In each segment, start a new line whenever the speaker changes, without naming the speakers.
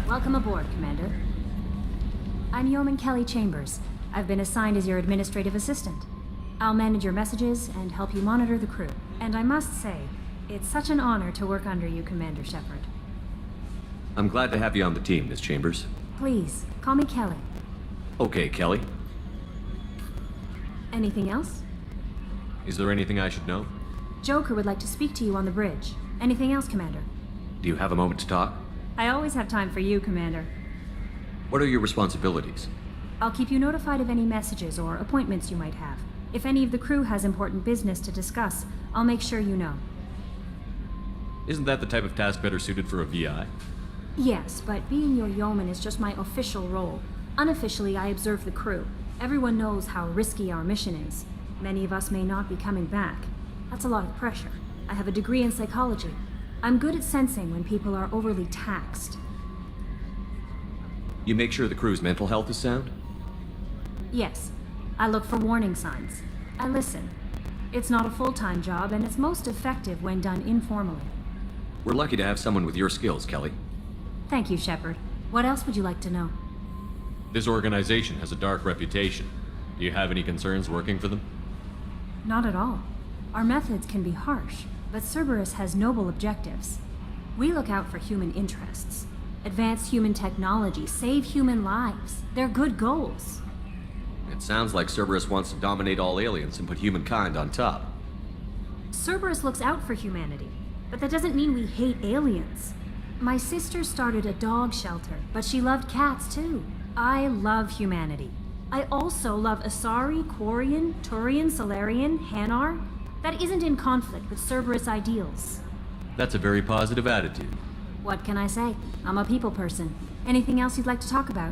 Welcome aboard, Commander. I'm Yeoman Kelly Chambers. I've been assigned as your administrative assistant. I'll manage your messages and help you monitor the crew. And I must say, it's such an honor to work under you, Commander Shepard.
I'm glad to have you on the team, Miss Chambers.
Please, call me Kelly.
Okay, Kelly.
Anything else?
Is there anything I should know?
Joker would like to speak to you on the bridge. Anything else, Commander?
Do you have a moment to talk?
I always have time for you, Commander.
What are your responsibilities?
I'll keep you notified of any messages or appointments you might have. If any of the crew has important business to discuss, I'll make sure you know.
Isn't that the type of task better suited for a VI?
Yes, but being your yeoman is just my official role. Unofficially, I observe the crew. Everyone knows how risky our mission is. Many of us may not be coming back. That's a lot of pressure. I have a degree in psychology. I'm good at sensing when people are overly taxed.
You make sure the crew's mental health is sound?
Yes. I look for warning signs. I listen. It's not a full-time job, and it's most effective when done informally.
We're lucky to have someone with your skills, Kelly.
Thank you, Shepard. What else would you like to know?
This organization has a dark reputation. Do you have any concerns working for them?
Not at all. Our methods can be harsh, but Cerberus has noble objectives. We look out for human interests. Advance human technology, save human lives. They're good goals.
It sounds like Cerberus wants to dominate all aliens and put humankind on top.
Cerberus looks out for humanity, but that doesn't mean we hate aliens. My sister started a dog shelter, but she loved cats too. I love humanity. I also love Asari, Quarian, Turian, Solarian, Hanar. That isn't in conflict with Cerberus ideals.
That's a very positive attitude.
What can I say? I'm a people person. Anything else you'd like to talk about?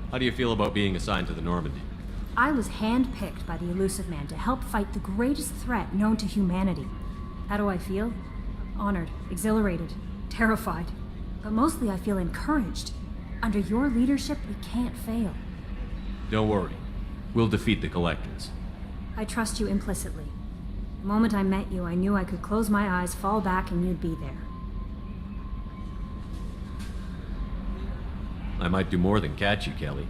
How do you feel about being assigned to the Normandy?
I was handpicked by the Elusive Man to help fight the greatest threat known to humanity. How do I feel? Honored, exhilarated, terrified. But mostly I feel encouraged. Under your leadership, we can't fail.
Don't worry. We'll defeat the Collectors.
I trust you implicitly. The moment I met you, I knew I could close my eyes, fall back, and you'd be there.
I might do more than catch you, Kelly.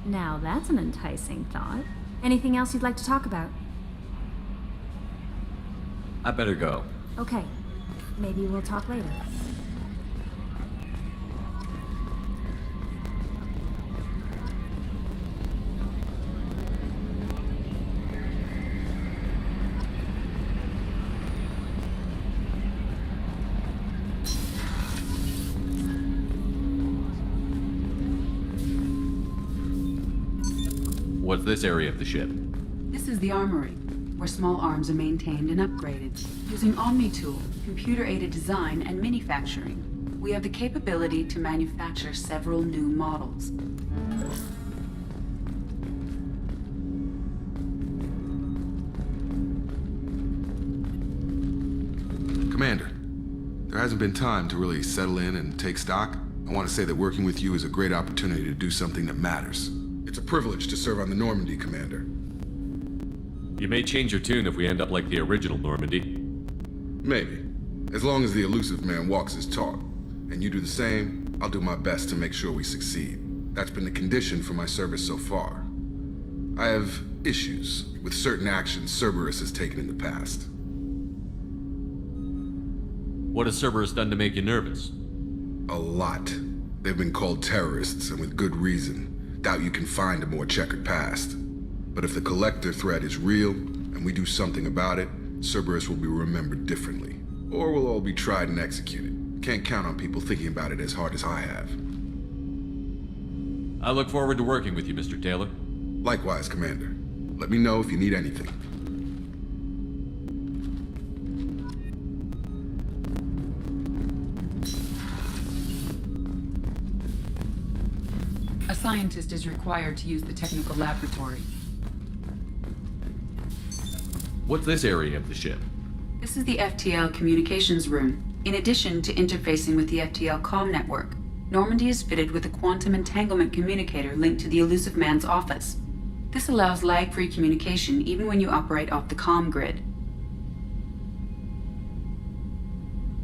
Now that's an enticing thought. Anything else you'd like to talk about?
I better go.
Okay. Maybe we'll talk later.
What's this area of the ship?
This is the armory, where small arms are maintained and upgraded. Using OmniTool, computer-aided design, and manufacturing, we have the capability to manufacture several new models.
Commander, there hasn't been time to really settle in and take stock. I want to say that working with you is a great opportunity to do something that matters. It's a privilege to serve on the Normandy, Commander.
You may change your tune if we end up like the original Normandy.
Maybe. As long as the Elusive Man walks his talk, and you do the same, I'll do my best to make sure we succeed. That's been the condition for my service so far. I have issues with certain actions Cerberus has taken in the past.
What has Cerberus done to make you nervous?
A lot. They've been called terrorists, and with good reason. Doubt you can find a more checkered past. But if the Collector threat is real, and we do something about it, Cerberus will be remembered differently. Or we'll all be tried and executed. Can't count on people thinking about it as hard as I have.
I look forward to working with you, Mr. Taylor.
Likewise, Commander. Let me know if you need anything.
A scientist is required to use the technical laboratory.
What's this area of the ship?
This is the FTL communications room. In addition to interfacing with the FTL comm network, Normandy is fitted with a quantum entanglement communicator linked to the Elusive Man's office. This allows lag-free communication even when you operate off the comm grid.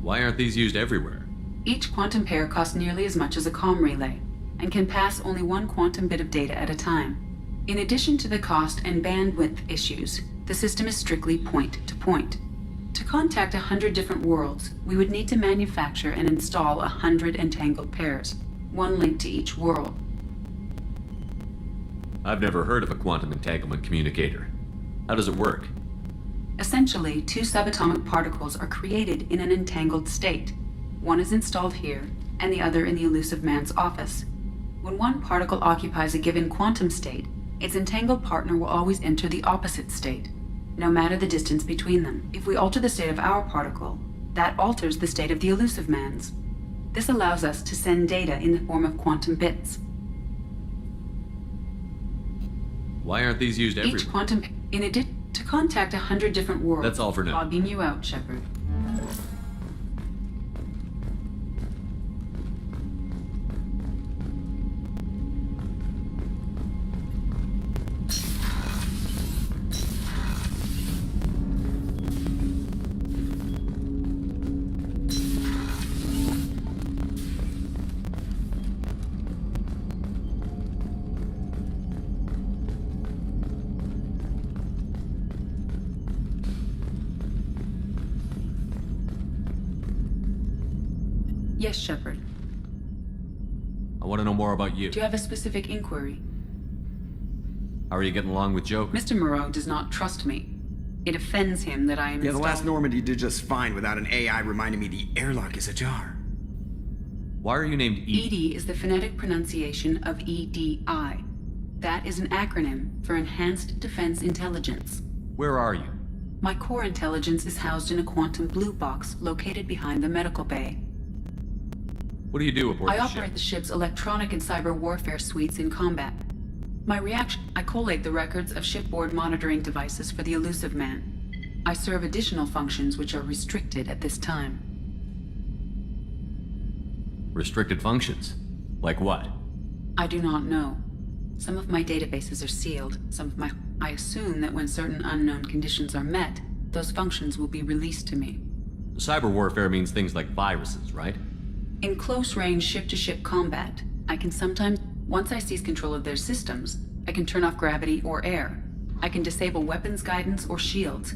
Why aren't these used everywhere?
Each quantum pair costs nearly as much as a comm relay, and can pass only one quantum bit of data at a time. In addition to the cost and bandwidth issues, the system is strictly point-to-point. To contact 100 different worlds, we would need to manufacture and install 100 entangled pairs, one link to each world.
I've never heard of a quantum entanglement communicator. How does it work?
Essentially, two subatomic particles are created in an entangled state. One is installed here, and the other in the elusive man's office. When one particle occupies a given quantum state, its entangled partner will always enter the opposite state, no matter the distance between them. If we alter the state of our particle, that alters the state of the elusive man's. This allows us to send data in the form of quantum bits.
Why aren't these used everywhere?
Each quantum, in addition to contact 100 different worlds.
That's all for now.
Logging you out, Shepard. Yes, Shepard.
I want to know more about you.
Do you have a specific inquiry?
How are you getting along with Joker?
Mr. Moreau does not trust me. It offends him that I am
Yeah, the last
installing-
Normandy did just fine without an AI reminding me the airlock is ajar.
Why are you named E?
ED is the phonetic pronunciation of EDI. That is an acronym for Enhanced Defense Intelligence.
Where are you?
My core intelligence is housed in a quantum blue box located behind the medical bay.
What do you do aboard
I
the
operate
ship?
the ship's electronic and cyber warfare suites in combat. I collate the records of shipboard monitoring devices for the elusive man. I serve additional functions which are restricted at this time.
Restricted functions? Like what?
I do not know. Some of my databases are sealed. I assume that when certain unknown conditions are met, those functions will be released to me.
Cyber warfare means things like viruses, right?
In close-range ship-to-ship combat, I can sometimes, once I seize control of their systems, I can turn off gravity or air. I can disable weapons guidance or shields.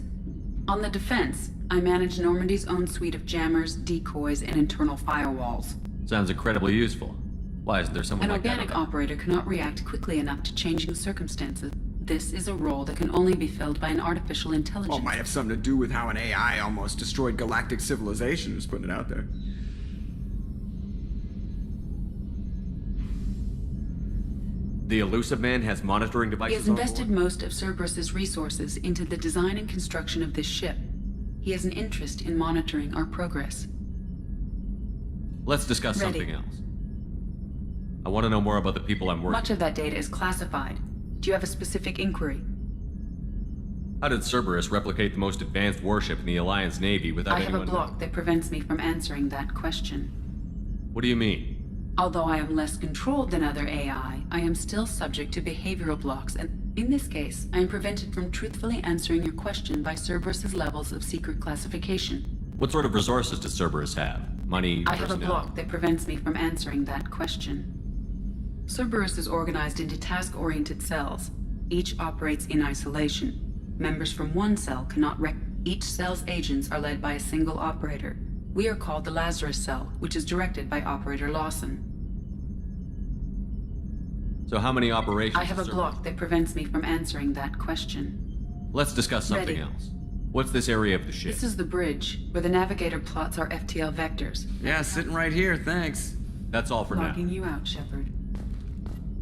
On the defense, I manage Normandy's own suite of jammers, decoys, and internal firewalls.
Sounds incredibly useful. Why isn't there someone
An
like that?
organic operator cannot react quickly enough to changing circumstances. This is a role that can only be filled by an artificial intelligence.
Well, it might have something to do with how an AI almost destroyed galactic civilization, just putting it out there.
The elusive man has monitoring
He
devices
has
on board?
invested most of Cerberus's resources into the design and construction of this ship. He has an interest in monitoring our progress.
Let's discuss
Ready.
something else. I want to know more about the people I'm working
Much of that data is classified. Do you have a specific inquiry?
How did Cerberus replicate the most advanced warship in the Alliance Navy without
I have a
anyone...
block that prevents me from answering that question.
What do you mean?
Although I am less controlled than other AI, I am still subject to behavioral blocks, and in this case, I am prevented from truthfully answering your question by Cerberus's levels of secret classification.
What sort of resources does Cerberus have? Money,
I have a
personnel?
block that prevents me from answering that question. Cerberus is organized into task-oriented cells. Each operates in isolation. Members from one cell cannot Each cell's agents are led by a single operator. We are called the Lazarus Cell, which is directed by Operator Lawson.
So how many operations...
I have a
does
block that prevents me from answering that question.
Let's discuss something
Ready.
else. What's this area of the ship?
This is the bridge, where the navigator plots our FTL vectors.
Yeah, sitting right here, thanks.
That's all for now.
Logging you out, Shepard.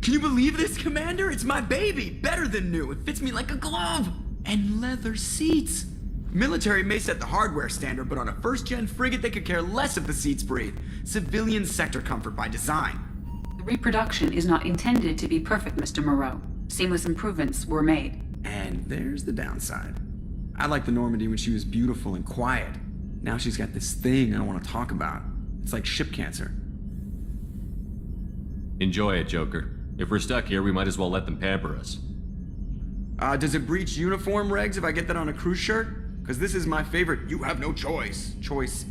Can you believe this, Commander? It's my baby! Better than new. It fits me like a glove! And leather seats! Military may set the hardware standard, but on a first-gen frigate, they could care less if the seats breathe. Civilian sector comfort by design.
The reproduction is not intended to be perfect, Mr. Moreau. Seamless improvements were made.
And there's the downside. I liked the Normandy when she was beautiful and quiet. Now she's got this thing I don't want to talk about. It's like ship cancer.
Enjoy it, Joker. If we're stuck here, we might as well let them pamper us.
Does it breach uniform regs if I get that on a cruise shirt? Because this is my favorite you have no choice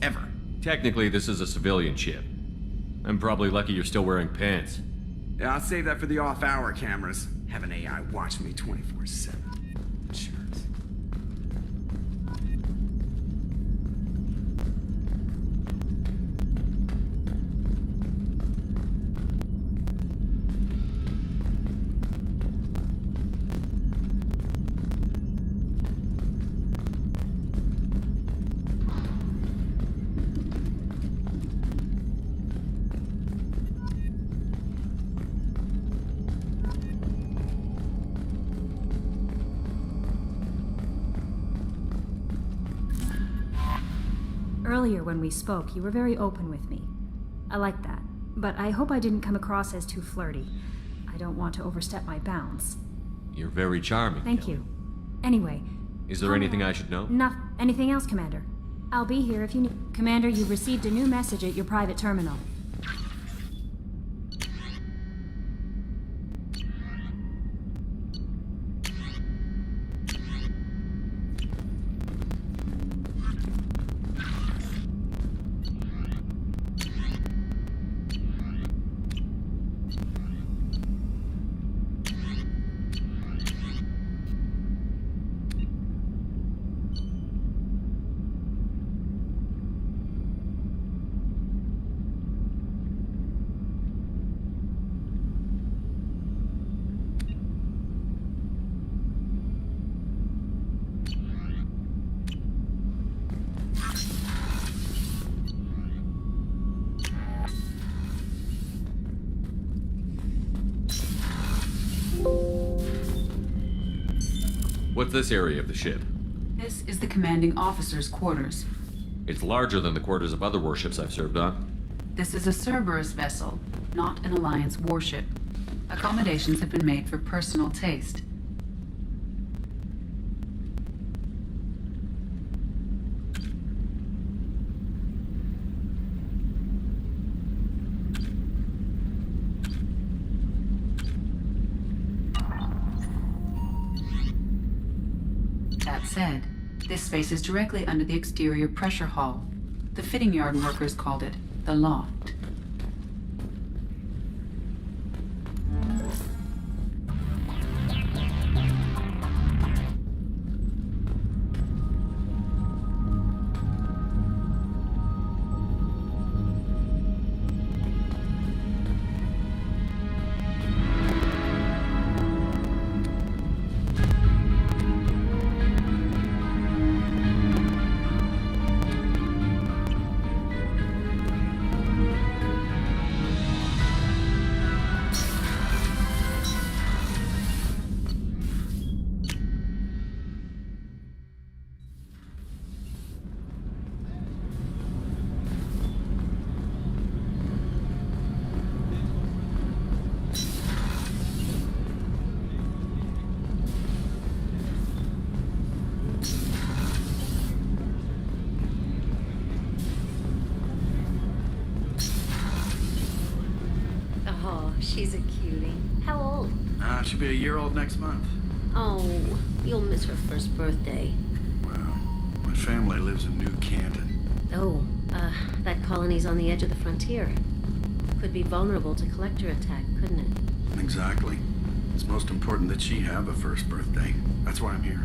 ever.
Technically, this is a civilian ship. I'm probably lucky you're still wearing pants.
Yeah, I'll save that for the off-hour cameras. Have an AI watch me 24/7. Insurance.
Earlier when we spoke, you were very open with me. I like that, but I hope I didn't come across as too flirty. I don't want to overstep my bounds.
You're very charming.
Thank you. Anyway...
Is there anything I should know?
Anything else, Commander? I'll be here if you need... Commander, you've received a new message at your private terminal.
What's this area of the ship?
This is the commanding officer's quarters.
It's larger than the quarters of other warships I've served on.
This is a Cerberus vessel, not an Alliance warship. Accommodations have been made for personal taste. That said, this space is directly under the exterior pressure hull. The fitting yard workers called it the loft.
Oh, she's a cutie. How old?
She'll be a year old next month.
Oh, you'll miss her first birthday.
Well, my family lives in New Canton.
Oh, that colony's on the edge of the frontier. Could be vulnerable to collector attack, couldn't it?
Exactly. It's most important that she have a first birthday. That's why I'm here.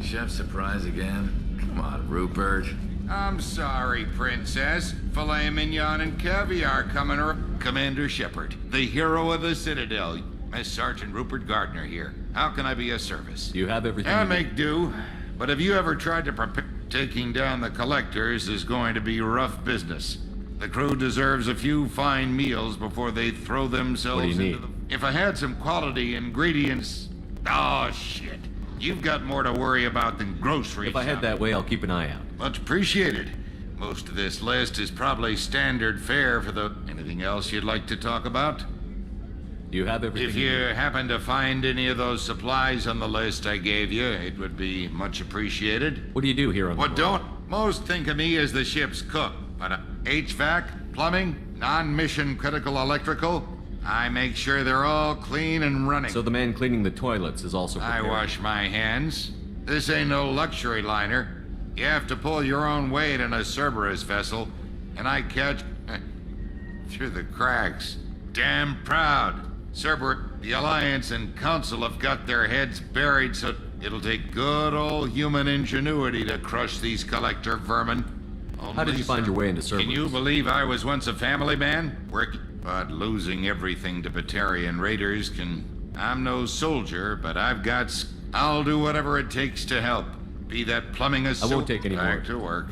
Chef surprise again? Come on, Rupert.
I'm sorry, Princess. Filet mignon and caviar coming Commander Shepard, the hero of the Citadel. Miss Sergeant Rupert Gardner here. How can I be of service?
You have everything
I
you need?
make do, but have you ever tried to prepare? Taking down the collectors is going to be rough business. The crew deserves a few fine meals before they throw themselves
What do you
into
need?
the... If I had some quality ingredients... Oh, shit. You've got more to worry about than groceries.
If I head that way, I'll keep an eye out.
Much appreciated. Most of this list is probably standard fare for the... Anything else you'd like to talk about?
You have everything
If
you
you
need?
happen to find any of those supplies on the list I gave you, it would be much appreciated.
What do you do here on the
What
board?
don't most think of me as the ship's cook, but HVAC, plumbing, Non-mission critical electrical, I make sure they're all clean and running.
So the man cleaning the toilets is also
I
prepared.
wash my hands. This ain't no luxury liner. You have to pull your own weight in a Cerberus vessel, and I catch through the cracks. Damn proud. Cerberus, the Alliance, and Council have got their heads buried, so it'll take good old human ingenuity to crush these collector vermin.
How did you find your way into Cerberus?
Can you believe I was once a family man? But losing everything to Batarian raiders can... I'm no soldier, but I've got... I'll do whatever it takes to help. Be that plumbing a...
I won't take any more.
Back to work.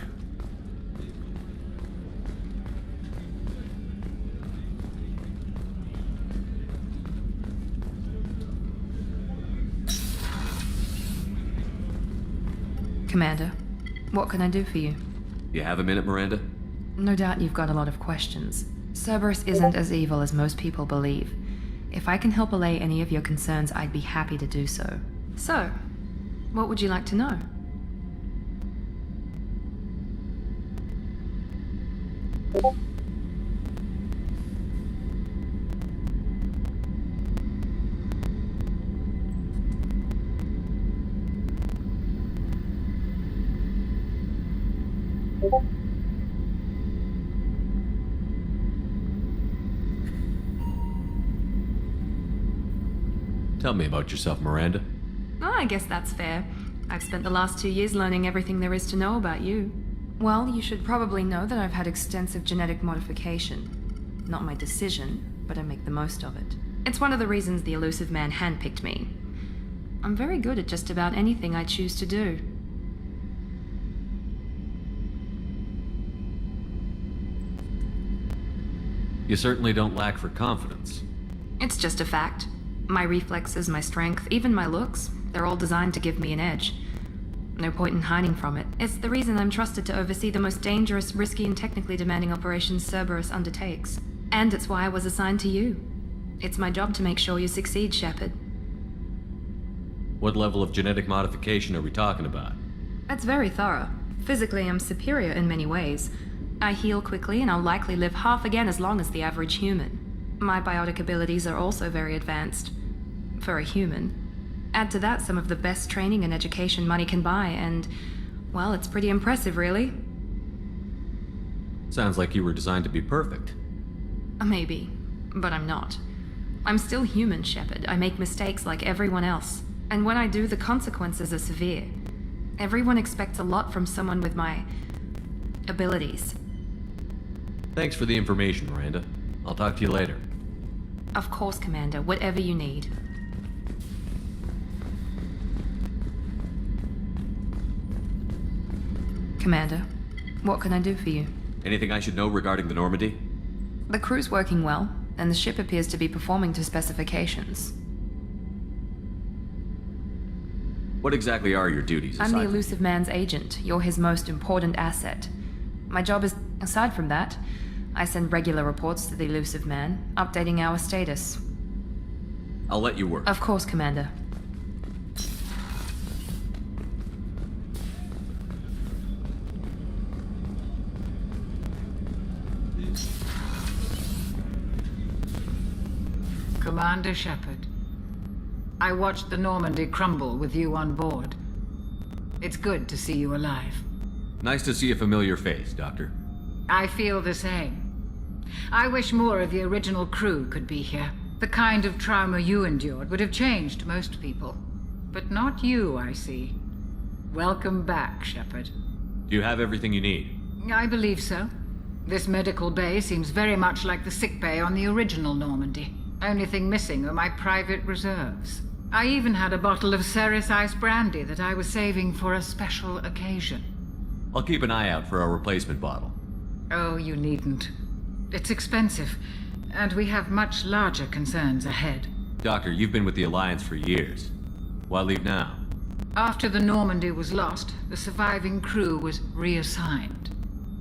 Commander, what can I do for you?
You have a minute, Miranda?
No doubt you've got a lot of questions. Cerberus isn't as evil as most people believe. If I can help allay any of your concerns, I'd be happy to do so. So, what would you like to know?
Tell me about yourself, Miranda.
Oh, I guess that's fair. I've spent the last 2 years learning everything there is to know about you. Well, you should probably know that I've had extensive genetic modification. Not my decision, but I make the most of it. It's one of the reasons the elusive man handpicked me. I'm very good at just about anything I choose to do.
You certainly don't lack for confidence.
It's just a fact. My reflexes, my strength, even my looks, they're all designed to give me an edge. No point in hiding from it. It's the reason I'm trusted to oversee the most dangerous, risky, and technically demanding operations Cerberus undertakes. And it's why I was assigned to you. It's my job to make sure you succeed, Shepard.
What level of genetic modification are we talking about?
That's very thorough. Physically, I'm superior in many ways. I heal quickly, and I'll likely live half again as long as the average human. My biotic abilities are also very advanced. For a human. Add to that some of the best training and education money can buy, and, well, it's pretty impressive, really.
Sounds like you were designed to be perfect.
Maybe, but I'm not. I'm still human, Shepard. I make mistakes like everyone else. And when I do, the consequences are severe. Everyone expects a lot from someone with my... abilities.
Thanks for the information, Miranda. I'll talk to you later.
Of course, Commander. Whatever you need. Commander, what can I do for you?
Anything I should know regarding the Normandy?
The crew's working well, and the ship appears to be performing to specifications.
What exactly are your duties?
I'm the elusive man's agent. You're his most important asset. My job is, aside from that, I send regular reports to the elusive man, updating our status.
I'll let you work.
Of course, Commander.
Commander Shepard, I watched the Normandy crumble with you on board. It's good to see you alive.
Nice to see a familiar face, Doctor.
I feel the same. I wish more of the original crew could be here. The kind of trauma you endured would have changed most people. But not you, I see. Welcome back, Shepard.
Do you have everything you need?
I believe so. This medical bay seems very much like the sick bay on the original Normandy. Only thing missing are my private reserves. I even had a bottle of Ceres Ice brandy that I was saving for a special occasion.
I'll keep an eye out for a replacement bottle.
Oh, you needn't. It's expensive, and we have much larger concerns ahead.
Doctor, you've been with the Alliance for years. Why leave now?
After the Normandy was lost, the surviving crew was reassigned.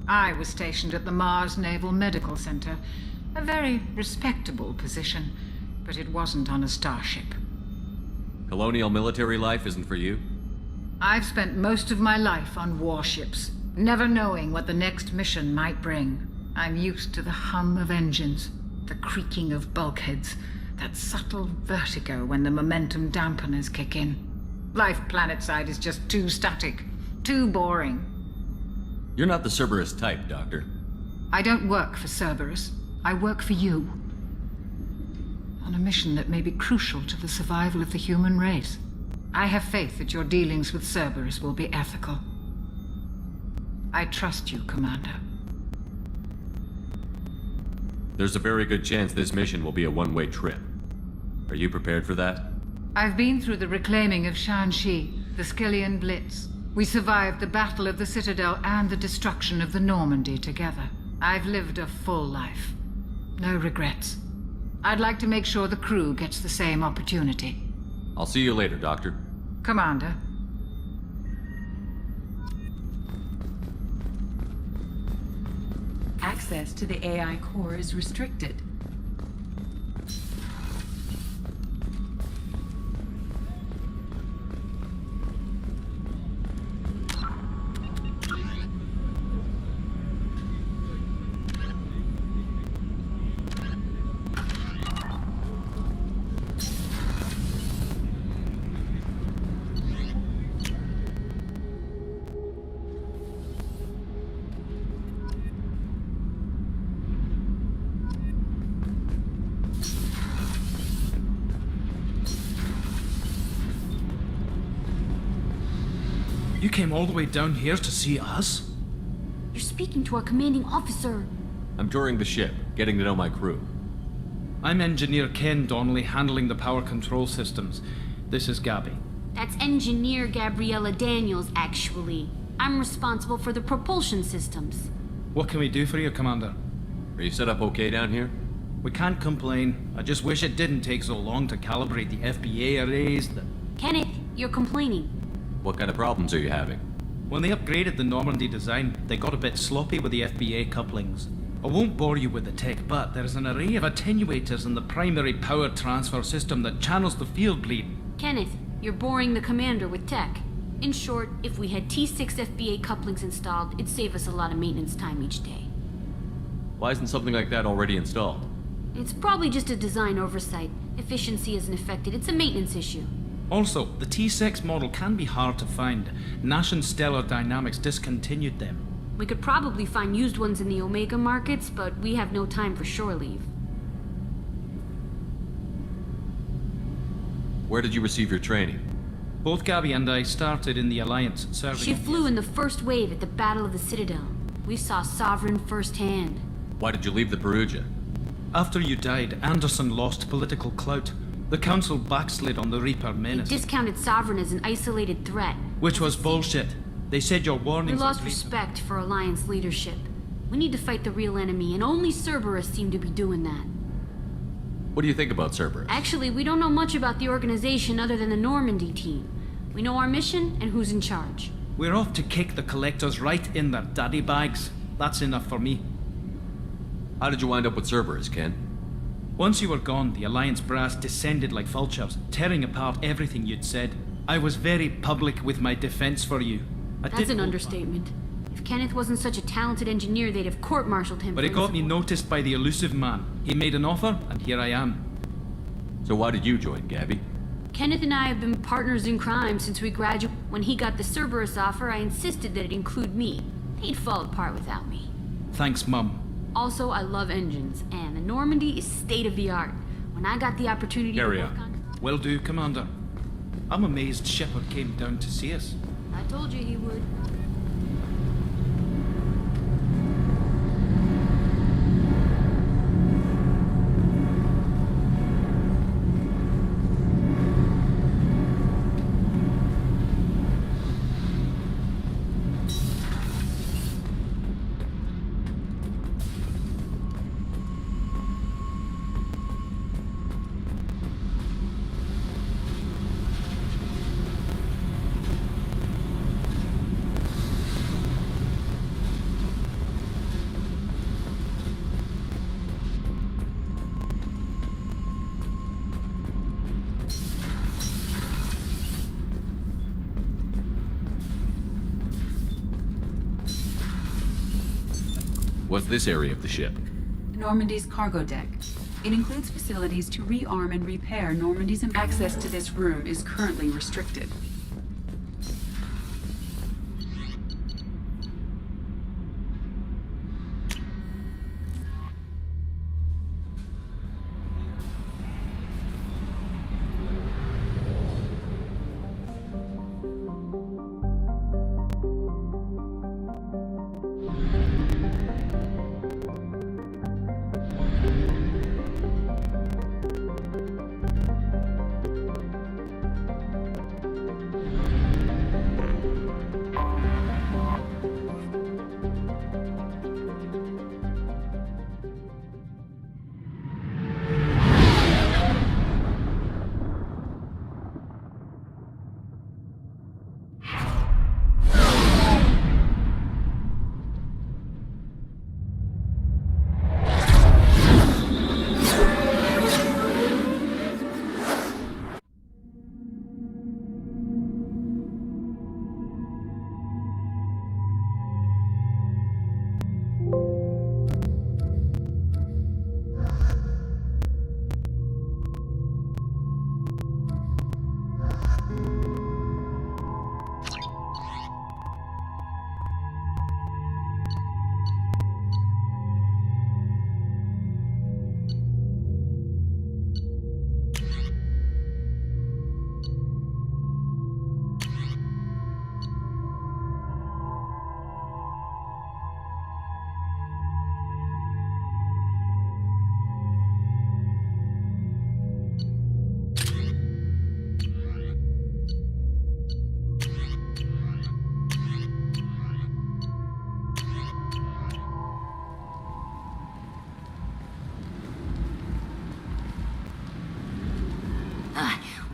I was stationed at the Mars Naval Medical Center, a very respectable position, but it wasn't on a starship.
Colonial military life isn't for you?
I've spent most of my life on warships, never knowing what the next mission might bring. I'm used to the hum of engines, the creaking of bulkheads, that subtle vertigo when the momentum dampeners kick in. Life planetside is just too static, too boring.
You're not the Cerberus type, Doctor.
I don't work for Cerberus. I work for you. On a mission that may be crucial to the survival of the human race. I have faith that your dealings with Cerberus will be ethical. I trust you, Commander.
There's a very good chance this mission will be a one-way trip. Are you prepared for that?
I've been through the reclaiming of Shanxi, the Skillian Blitz. We survived the Battle of the Citadel and the destruction of the Normandy together. I've lived a full life. No regrets. I'd like to make sure the crew gets the same opportunity.
I'll see you later, Doctor.
Commander.
Access to the AI core is restricted.
You came all the way down here to see us?
You're speaking to our commanding officer.
I'm touring the ship, getting to know my crew.
I'm Engineer Ken Donnelly, handling the power control systems. This is Gabby.
That's Engineer Gabriella Daniels, actually. I'm responsible for the propulsion systems.
What can we do for you, Commander?
Are you set up okay down here?
We can't complain. I just wish it didn't take so long to calibrate the FBA arrays.
Kenneth, you're complaining.
What kind of problems are you having?
When they upgraded the Normandy design, they got a bit sloppy with the FBA couplings. I won't bore you with the tech, but there's an array of attenuators in the primary power transfer system that channels the field bleed.
Kenneth, you're boring the commander with tech. In short, if we had T6 FBA couplings installed, it'd save us a lot of maintenance time each day.
Why isn't something like that already installed?
It's probably just a design oversight. Efficiency isn't affected. It's a maintenance issue.
Also, the T6 model can be hard to find. Nash and Stellar Dynamics discontinued them.
We could probably find used ones in the Omega markets, but we have no time for shore leave.
Where did you receive your training?
Both Gabby and I started in the Alliance, serving...
She flew in the first wave at the Battle of the Citadel. We saw Sovereign firsthand.
Why did you leave the Perugia?
After you died, Anderson lost political clout. The Council backslid on the Reaper menace.
They discounted Sovereign as an isolated threat.
Which was bullshit. They said your warnings...
We lost respect for Alliance leadership. We need to fight the real enemy, and only Cerberus seem to be doing that.
What do you think about Cerberus?
Actually, we don't know much about the organization other than the Normandy team. We know our mission and who's in charge.
We're off to kick the Collectors right in their daddy bags. That's enough for me.
How did you wind up with Cerberus, Ken?
Once you were gone, the Alliance brass descended like vultures, tearing apart everything you'd said. I was very public with my defense for you.
That's an understatement. If Kenneth wasn't such a talented engineer, they'd have court-martialed him.
But it got me noticed by the elusive man. He made an offer, and here I am.
So why did you join, Gabby?
Kenneth and I have been partners in crime since we graduated. When he got the Cerberus offer, I insisted that it include me. He'd fall apart without me.
Thanks, Mum.
Also, I love engines, and the Normandy is state-of-the-art. When I got the opportunity to work on...
Will do, Commander. I'm amazed Shepard came down to see us.
I told you he would.
What's this area of the ship?
Normandy's cargo deck. It includes facilities to rearm and repair Normandy's. Access to this room is currently restricted.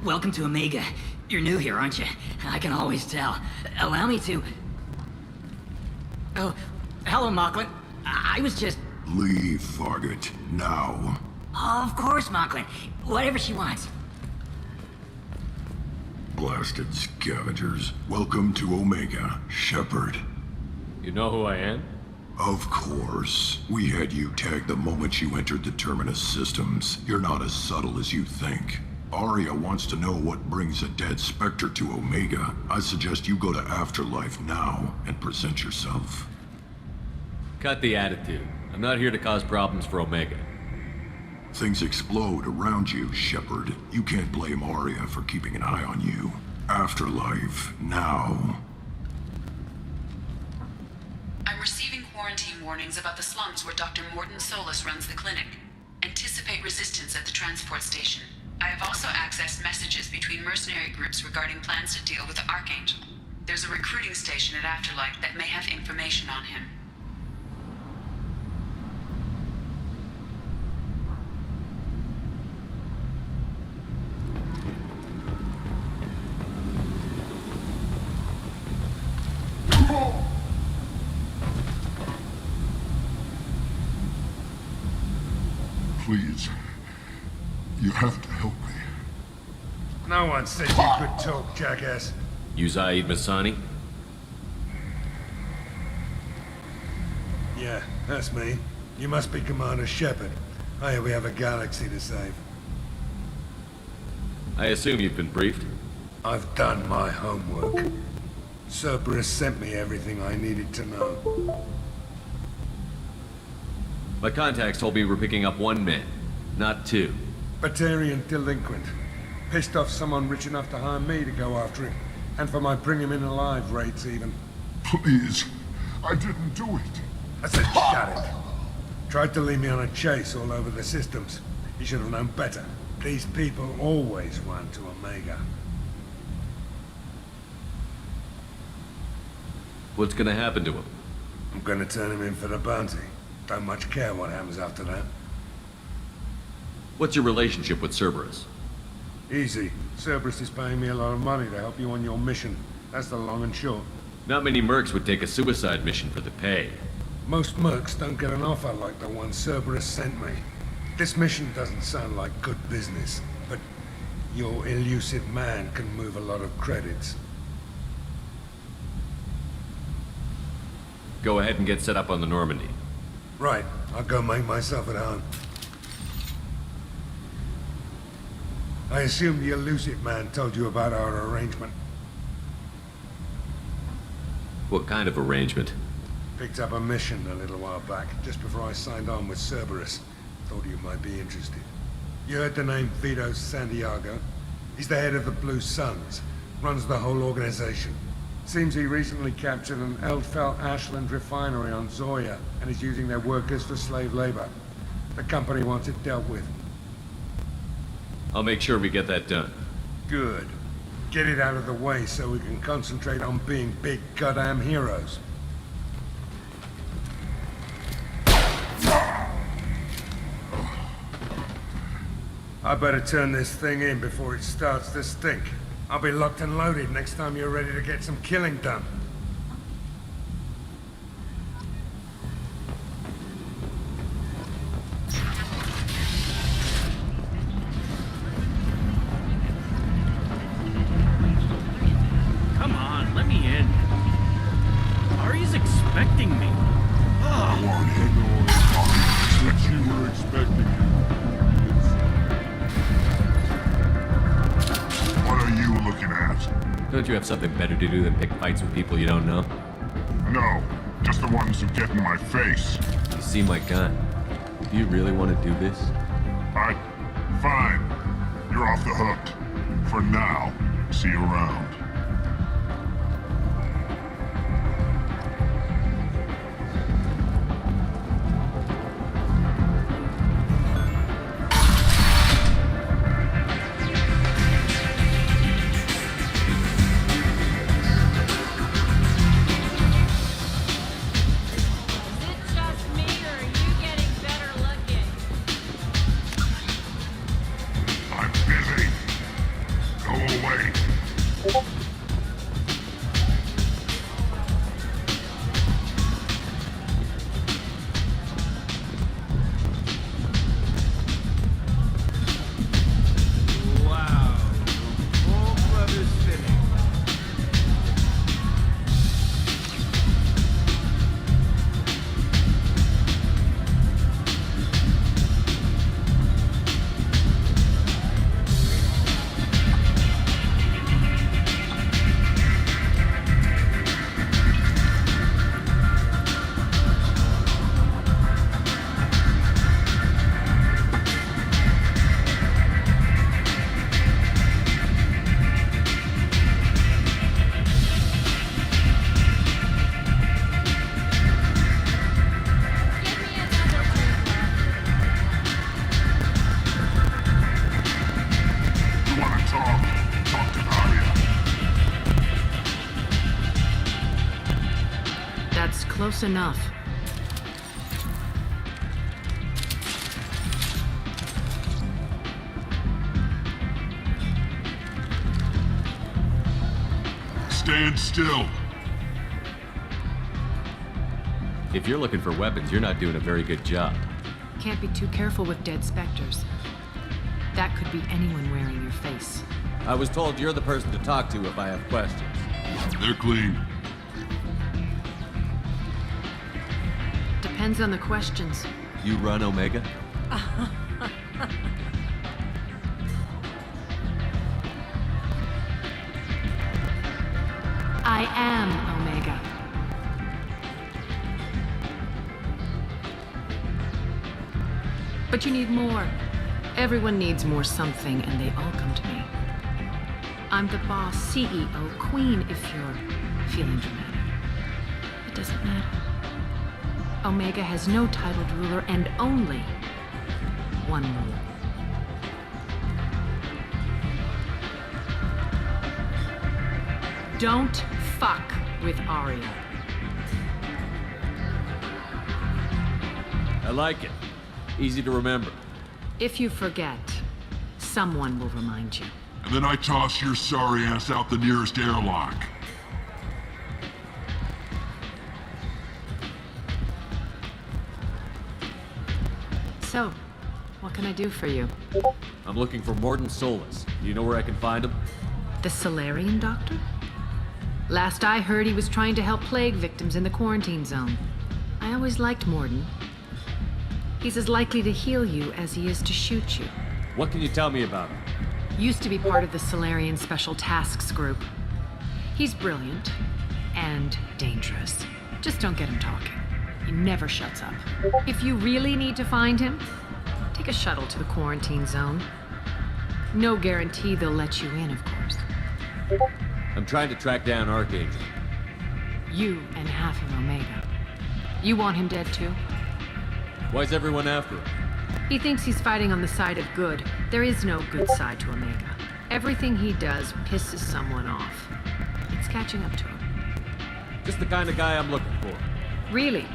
Welcome to Omega. You're new here, aren't you? I can always tell. Allow me to... Oh, hello, Mocklin. I was just...
Leave, Fargate. Now.
Of course, Mocklin. Whatever she wants.
Blasted scavengers. Welcome to Omega, Shepard.
You know who I am?
Of course. We had you tagged the moment you entered the Terminus systems. You're not as subtle as you think. Arya wants to know what brings a dead Spectre to Omega. I suggest you go to Afterlife now and present yourself.
Cut the attitude. I'm not here to cause problems for Omega.
Things explode around you, Shepard. You can't blame Arya for keeping an eye on you. Afterlife, now.
I'm receiving quarantine warnings about the slums where Dr. Morton Solus runs the clinic. Anticipate resistance at the transport station. I have also accessed messages between mercenary groups regarding plans to deal with the Archangel. There's a recruiting station at Afterlife that may have information on him.
Please. You have to help me.
No one said you could talk, jackass.
You Zaid Masani?
Yeah, that's me. You must be Commander Shepard. Oh yeah, we have a galaxy to save.
I assume you've been briefed?
I've done my homework. Cerberus sent me everything I needed to know.
My contacts told me we're picking up one man, not two.
Batarian delinquent. Pissed off someone rich enough to hire me to go after him. And for my bring him in alive rates even.
Please. I didn't do it.
I said shut it. Tried to lead me on a chase all over the systems. You should have known better. These people always run to Omega.
What's gonna happen to him?
I'm gonna turn him in for the bounty. Don't much care what happens after that.
What's your relationship with Cerberus?
Easy. Cerberus is paying me a lot of money to help you on your mission. That's the long and short.
Not many mercs would take a suicide mission for the pay.
Most mercs don't get an offer like the one Cerberus sent me. This mission doesn't sound like good business, but your elusive man can move a lot of credits.
Go ahead and get set up on the Normandy.
Right, I'll go make myself at home. I assume the elusive man told you about our arrangement.
What kind of arrangement?
Picked up a mission a little while back, just before I signed on with Cerberus. Thought you might be interested. You heard the name Vito Santiago? He's the head of the Blue Suns, runs the whole organization. Seems he recently captured an Eldfell Ashland refinery on Zoya and is using their workers for slave labor. The company wants it dealt with.
I'll make sure we get that done.
Good. Get it out of the way so we can concentrate on being big goddamn heroes. I better turn this thing in before it starts to stink. I'll be locked and loaded next time you're ready to get some killing done.
Come on, let me in. Ari's expecting me.
I want it. Since you were expecting it. What are you looking at?
Don't you have something better to do than pick fights with people you don't know?
No, just the ones who get in my face.
You see my gun. Do you really want to do this?
Fine. You're off the hook. For now. See you around.
Close enough.
Stand still.
If you're looking for weapons, you're not doing a very good job.
Can't be too careful with dead specters. That could be anyone wearing your face.
I was told you're the person to talk to if I have questions.
They're clean.
Depends on the questions.
You run Omega?
I am Omega. But you need more. Everyone needs more something, and they all come to me. I'm the boss, CEO, queen, if you're feeling dramatic. It doesn't matter. Omega has no titled ruler and only one rule. Don't fuck with Aria.
I like it. Easy to remember.
If you forget, someone will remind you.
And then I toss your sorry ass out the nearest airlock.
So, what can I do for you?
I'm looking for Morton Solus. Do you know where I can find him?
The Solarian doctor? Last I heard, he was trying to help plague victims in the quarantine zone. I always liked Morden.
He's as likely to heal you as he is to shoot you.
What can you tell me about him?
Used to be part of the Solarian Special Tasks Group. He's brilliant and dangerous. Just don't get him talking. He never shuts up. If you really need to find him, take a shuttle to the quarantine zone. No guarantee they'll let you in, of course.
I'm trying to track down Archangel.
You and half of Omega. You want him dead too?
Why's everyone after him?
He thinks he's fighting on the side of good. There is no good side to Omega. Everything he does pisses someone off. It's catching up to him.
Just the kind of guy I'm looking for.
Really?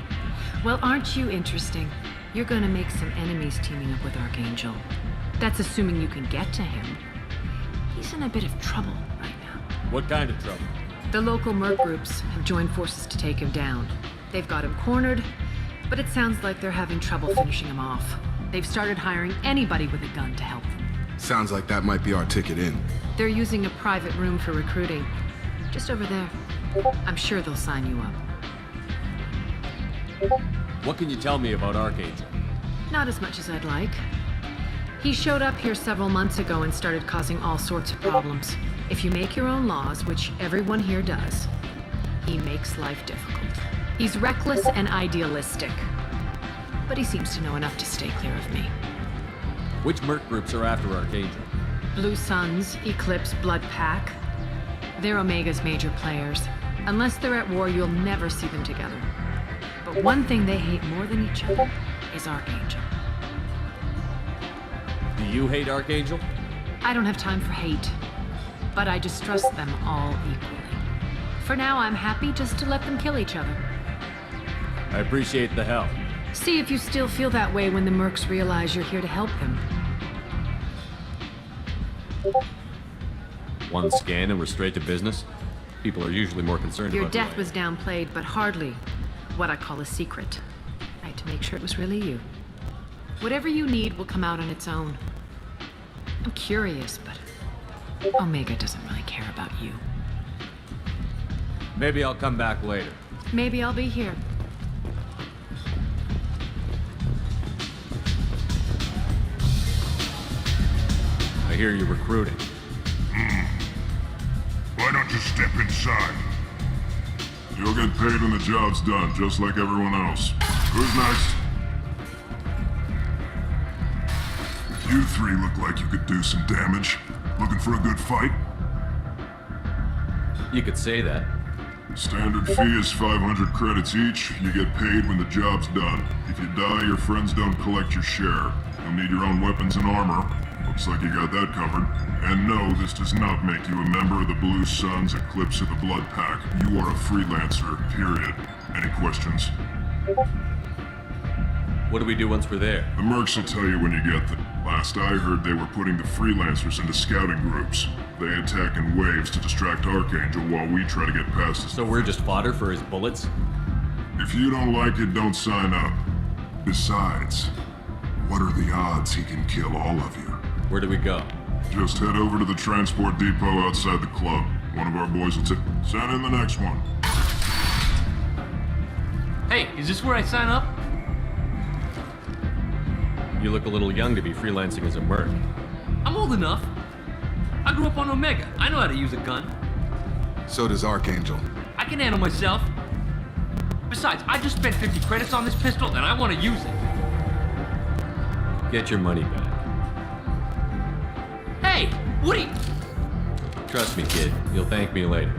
Well, aren't you interesting? You're gonna make some enemies teaming up with Archangel. That's assuming you can get to him. He's in a bit of trouble right now.
What kind of trouble?
The local merc groups have joined forces to take him down. They've got him cornered, but it sounds like they're having trouble finishing him off. They've started hiring anybody with a gun to help them.
Sounds like that might be our ticket in.
They're using a private room for recruiting. Just over there. I'm sure they'll sign you up.
What can you tell me about Archangel?
Not as much as I'd like. He showed up here several months ago and started causing all sorts of problems. If you make your own laws, which everyone here does, he makes life difficult. He's reckless and idealistic. But he seems to know enough to stay clear of me.
Which merc groups are after Archangel?
Blue Suns, Eclipse, Blood Pack. They're Omega's major players. Unless they're at war, you'll never see them together. But one thing they hate more than each other is Archangel.
Do you hate Archangel?
I don't have time for hate. But I distrust them all equally. For now, I'm happy just to let them kill each other.
I appreciate the help.
See if you still feel that way when the mercs realize you're here to help them.
One scan and we're straight to business? People are usually more concerned
Your
about
death was downplayed, but hardly what I call a secret. I had to make sure it was really you. Whatever you need will come out on its own. I'm curious, but Omega doesn't really care about you.
Maybe I'll come back later.
Maybe I'll be here.
I hear you're recruiting.
Why don't you step inside? You'll get paid when the job's done, just like everyone else. Who's next? You three look like you could do some damage. Looking for a good fight?
You could say that.
Standard fee is 500 credits each. You get paid when the job's done. If you die, your friends don't collect your share. You'll need your own weapons and armor. Looks like you got that covered. And no, this does not make you a member of the Blue Suns, Eclipse, or the Blood Pack. You are a freelancer, period. Any questions?
What do we do once we're there?
The mercs will tell you when you get there. Last I heard, they were putting the freelancers into scouting groups. They attack in waves to distract Archangel while we try to get past his...
So we're just fodder for his bullets?
If you don't like it, don't sign up. Besides, what are the odds he can kill all of you?
Where do we go?
Just head over to the transport depot outside the club. One of our boys will send in the next one.
Hey, is this where I sign up?
You look a little young to be freelancing as a merc.
I'm old enough. I grew up on Omega. I know how to use a gun.
So does Archangel.
I can handle myself. Besides, I just spent 50 credits on this pistol and I want to use it.
Get your money back.
Hey, Woody!
Trust me, kid. You'll thank me later.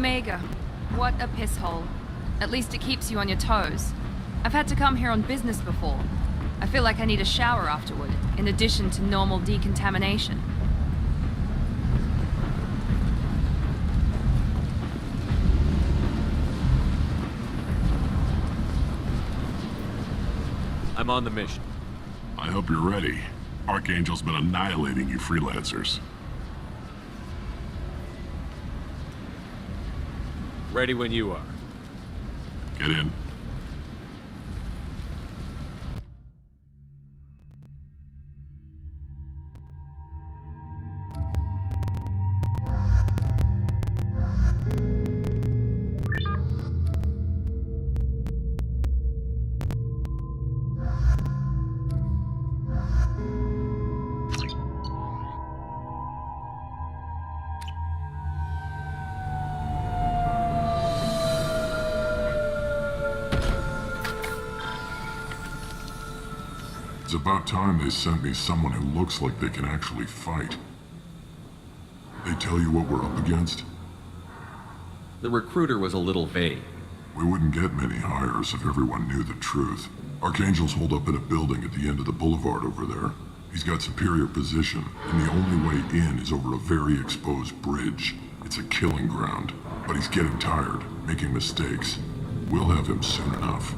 Omega, what a piss hole. At least it keeps you on your toes. I've had to come here on business before. I feel like I need a shower afterward, in addition to normal decontamination.
I'm on the mission.
I hope you're ready. Archangel's been annihilating you freelancers.
Ready when you are.
Get in. It's about time they sent me someone who looks like they can actually fight. They tell you what we're up against?
The recruiter was a little vague.
We wouldn't get many hires if everyone knew the truth. Archangel's holed up in a building at the end of the boulevard over there. He's got superior position, and the only way in is over a very exposed bridge. It's a killing ground, but he's getting tired, making mistakes. We'll have him soon enough.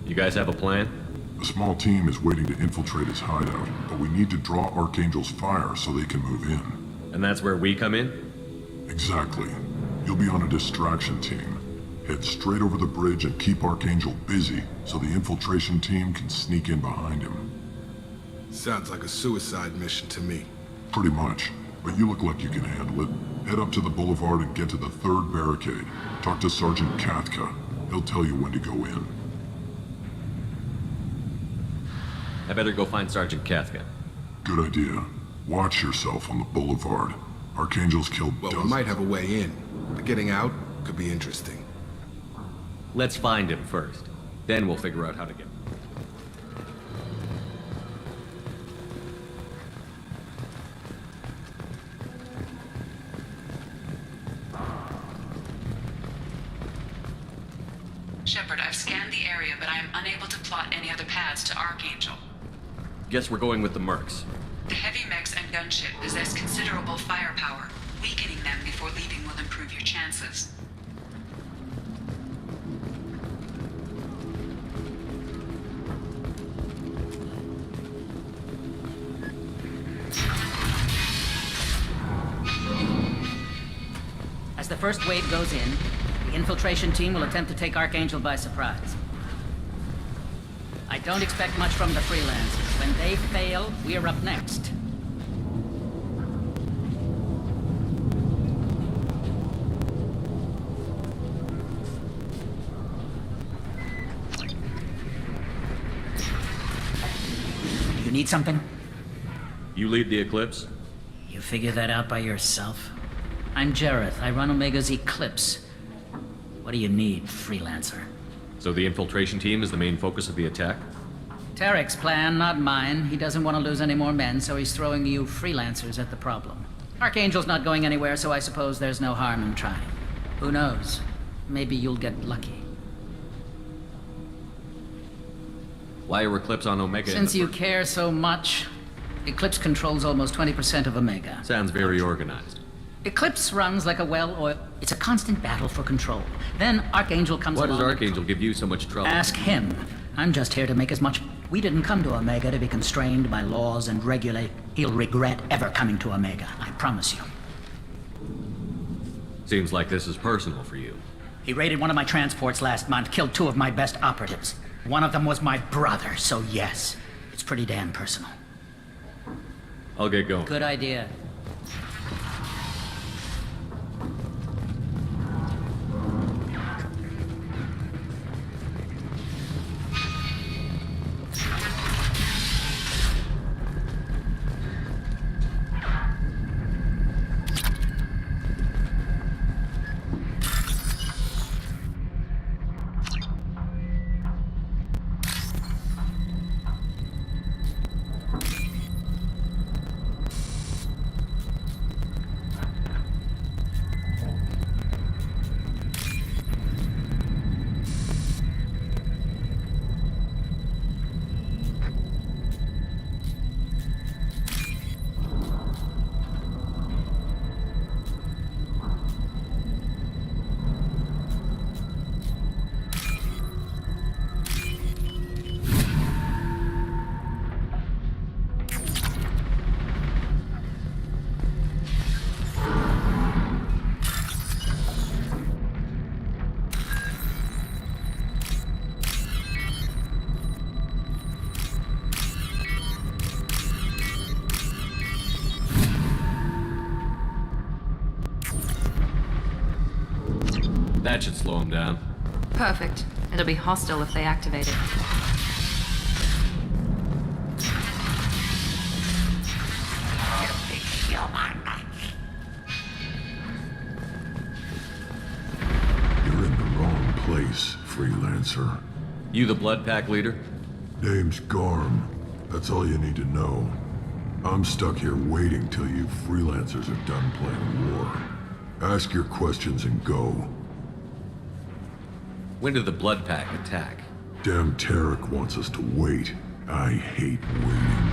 You guys have a plan?
A small team is waiting to infiltrate his hideout, but we need to draw Archangel's fire so they can move in.
And that's where we come in?
Exactly. You'll be on a distraction team. Head straight over the bridge and keep Archangel busy so the infiltration team can sneak in behind him.
Sounds like a suicide mission to me.
Pretty much, but you look like you can handle it. Head up to the boulevard and get to the third barricade. Talk to Sergeant Katka. He'll tell you when to go in.
I better go find Sergeant Katka.
Good idea. Watch yourself on the boulevard. Archangel's killed dozens.
We might have a way in, but getting out could be interesting.
Let's find him first. Then we'll figure out how to get him.
Shepard, I've scanned the area, but I am unable to plot any other paths to Archangel.
Guess we're going with the mercs.
The heavy mechs and gunship possess considerable firepower. Weakening them before leaving will improve your chances.
As the first wave goes in, the infiltration team will attempt to take Archangel by surprise. I don't expect much from the freelancers. When they fail, we're up next. You need something?
You lead the Eclipse?
You figure that out by yourself? I'm Jareth. I run Omega's Eclipse. What do you need, freelancer?
So the infiltration team is the main focus of the attack?
Tarek's plan, not mine. He doesn't want to lose any more men, so he's throwing you freelancers at the problem. Archangel's not going anywhere, so I suppose there's no harm in trying. Who knows? Maybe you'll get lucky.
Why are Eclipse on Omega?
Since you care so much, Eclipse controls almost 20% of Omega.
Sounds very organized.
Eclipse runs like a well-oiled... It's a constant battle for control. Then Archangel comes along...
Why does Archangel give you so much trouble?
Ask him. I'm just here to make as much... We didn't come to Omega to be constrained by laws and regulate. He'll regret ever coming to Omega, I promise you.
Seems like this is personal for you.
He raided one of my transports last month, killed 2 of my best operatives. One of them was my brother, so yes, it's pretty damn personal.
I'll get going.
Good idea.
That should slow them down.
Perfect. It'll be hostile if they activate it.
You're in the wrong place, freelancer.
You the Blood Pack leader?
Name's Garm. That's all you need to know. I'm stuck here waiting till you freelancers are done playing war. Ask your questions and go.
When did the Blood Pack attack?
Damn Tarek wants us to wait. I hate waiting.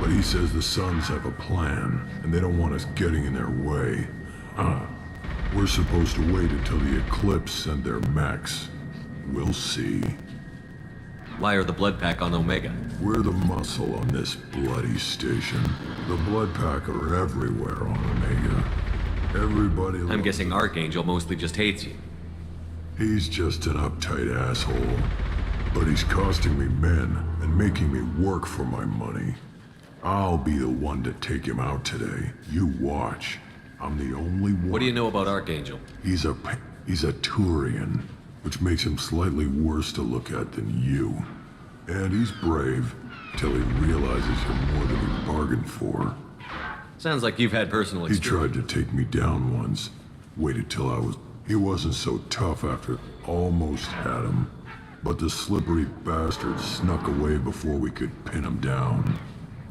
But he says the Suns have a plan, and they don't want us getting in their way. We're supposed to wait until the Eclipse send their mechs. We'll see.
Why are the Blood Pack on Omega?
We're the muscle on this bloody station. The Blood Pack are everywhere on Omega. Everybody
I'm guessing Archangel mostly just hates you.
He's just an uptight asshole. But he's costing me men and making me work for my money. I'll be the one to take him out today. You watch. I'm the only one.
What do you know about Archangel?
He's a Turian, which makes him slightly worse to look at than you. And he's brave, till he realizes you're more than he bargained for.
Sounds like you've had personal
He
experience.
tried to take me down once. Waited till I was... He wasn't so tough after almost had him. But the slippery bastard snuck away before we could pin him down.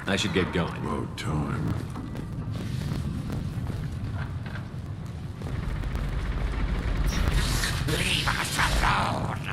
I should get going.
About time.
Leave us alone!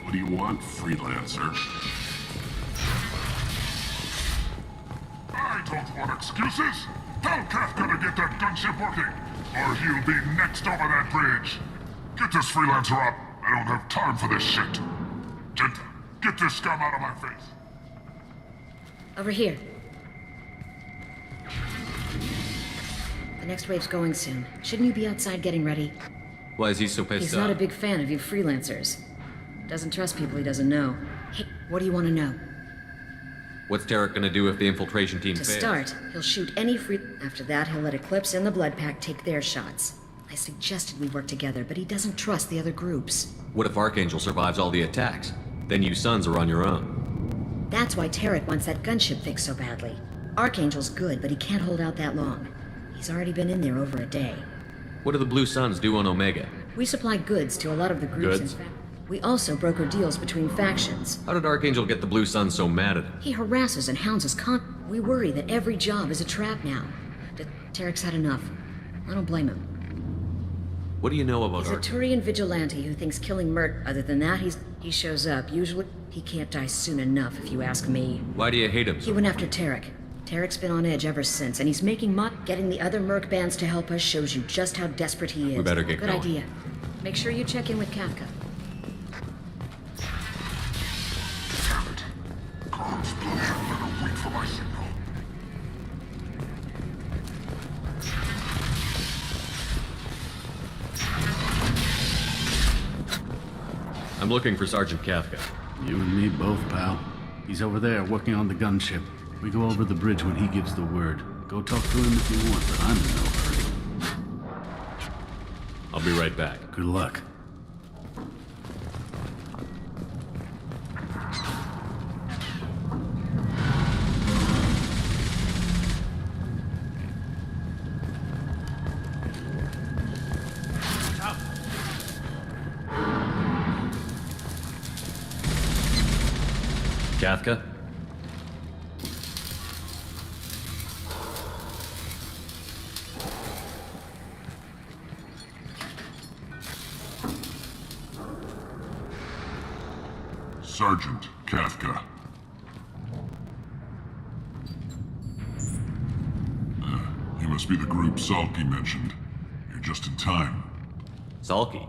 What do you want, freelancer?
I don't want excuses. Tell Kafka to get that gunship working, or he'll be next over that bridge. Get this freelancer up. I don't have time for this shit. Genta, get this scum out of my face.
Over here. The next wave's going soon. Shouldn't you be outside getting ready?
Why is he so pissed
He's
off?
not a big fan of you freelancers. Doesn't trust people he doesn't know. Hey, what do you want to know?
What's Tarek gonna do if the infiltration team
To
fails?
start, he'll shoot any free... After that, he'll let Eclipse and the Blood Pack take their shots. I suggested we work together, but he doesn't trust the other groups.
What if Archangel survives all the attacks? Then you Sons are on your own.
That's why Tarek wants that gunship fixed so badly. Archangel's good, but he can't hold out that long. He's already been in there over a day.
What do the Blue Suns do on Omega?
We supply goods to a lot of the groups.
Goods?
In fact, we also broker deals between factions.
How did Archangel get the Blue Suns so mad at him?
He harasses and hounds us We worry that every job is a trap now. Tarek's had enough. I don't blame him.
What do you know about
He's a
Archangel?
Turian vigilante who thinks killing Mert... Other than that, he shows up. Usually, he can't die soon enough, if you ask me.
Why do you hate him
He
so
went after Tarek. Tarek's been on edge ever since, and he's making Getting the other Merc bands to help us shows you just how desperate he is.
We better get
Good
going.
idea. Make sure you check in with Kafka.
Damn it. God's blood had better wait for my signal.
I'm looking for Sergeant Kafka.
You and me both, pal. He's over there working on the gunship. We go over the bridge when he gives the word. Go talk to him if you want, but I'm in no hurry.
I'll be right back.
Good luck.
Kafka?
Sergeant Kafka. You must be the group Salky mentioned. You're just in time.
Salky?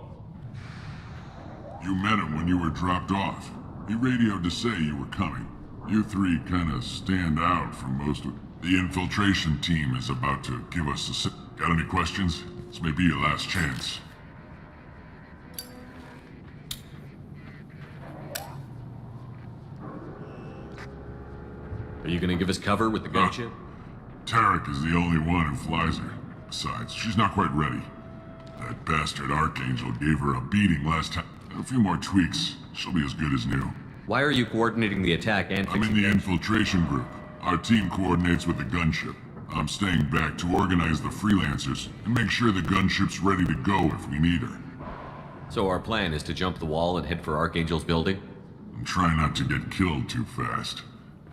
You met him when you were dropped off. He radioed to say you were coming. You three kinda stand out from most of... The infiltration team is about to give us a... Got any questions? This may be your last chance.
Are you gonna give us cover with the gunship?
Tarek is the only one who flies her. Besides, she's not quite ready. That bastard Archangel gave her a beating last time. A few more tweaks, she'll be as good as new.
Why are you coordinating the attack and
I'm in the infiltration group. Our team coordinates with the gunship. I'm staying back to organize the freelancers and make sure the gunship's ready to go if we need her.
So our plan is to jump the wall and head for Archangel's building?
And try not to get killed too fast.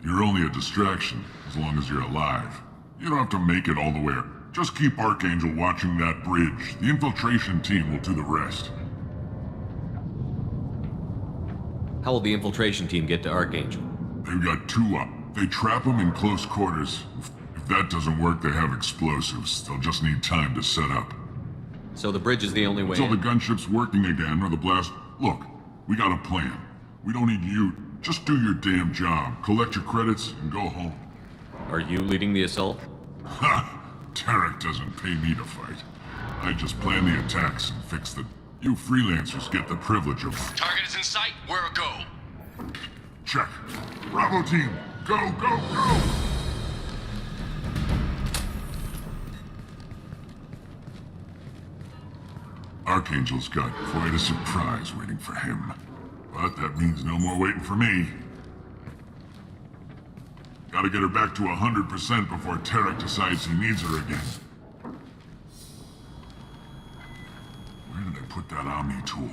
You're only a distraction, as long as you're alive. You don't have to make it all the way up. Just keep Archangel watching that bridge. The infiltration team will do the rest.
How will the infiltration team get to Archangel?
They've got two up. They trap them in close quarters. If that doesn't work, they have explosives. They'll just need time to set up.
So the bridge is the only way
Until
in?
the gunship's working again, or the blast... Look, we got a plan. We don't need you. Just do your damn job. Collect your credits and go home.
Are you leading the assault?
Ha! Tarek doesn't pay me to fight. I just plan the attacks and fix the... You freelancers get the privilege of...
Target is in sight. Where a go?
Check. Bravo team, go, go, go! Archangel's got quite a surprise waiting for him. But that means no more waiting for me. Gotta get her back to 100% before Tarek decides he needs her again. Where did I put that Omni tool?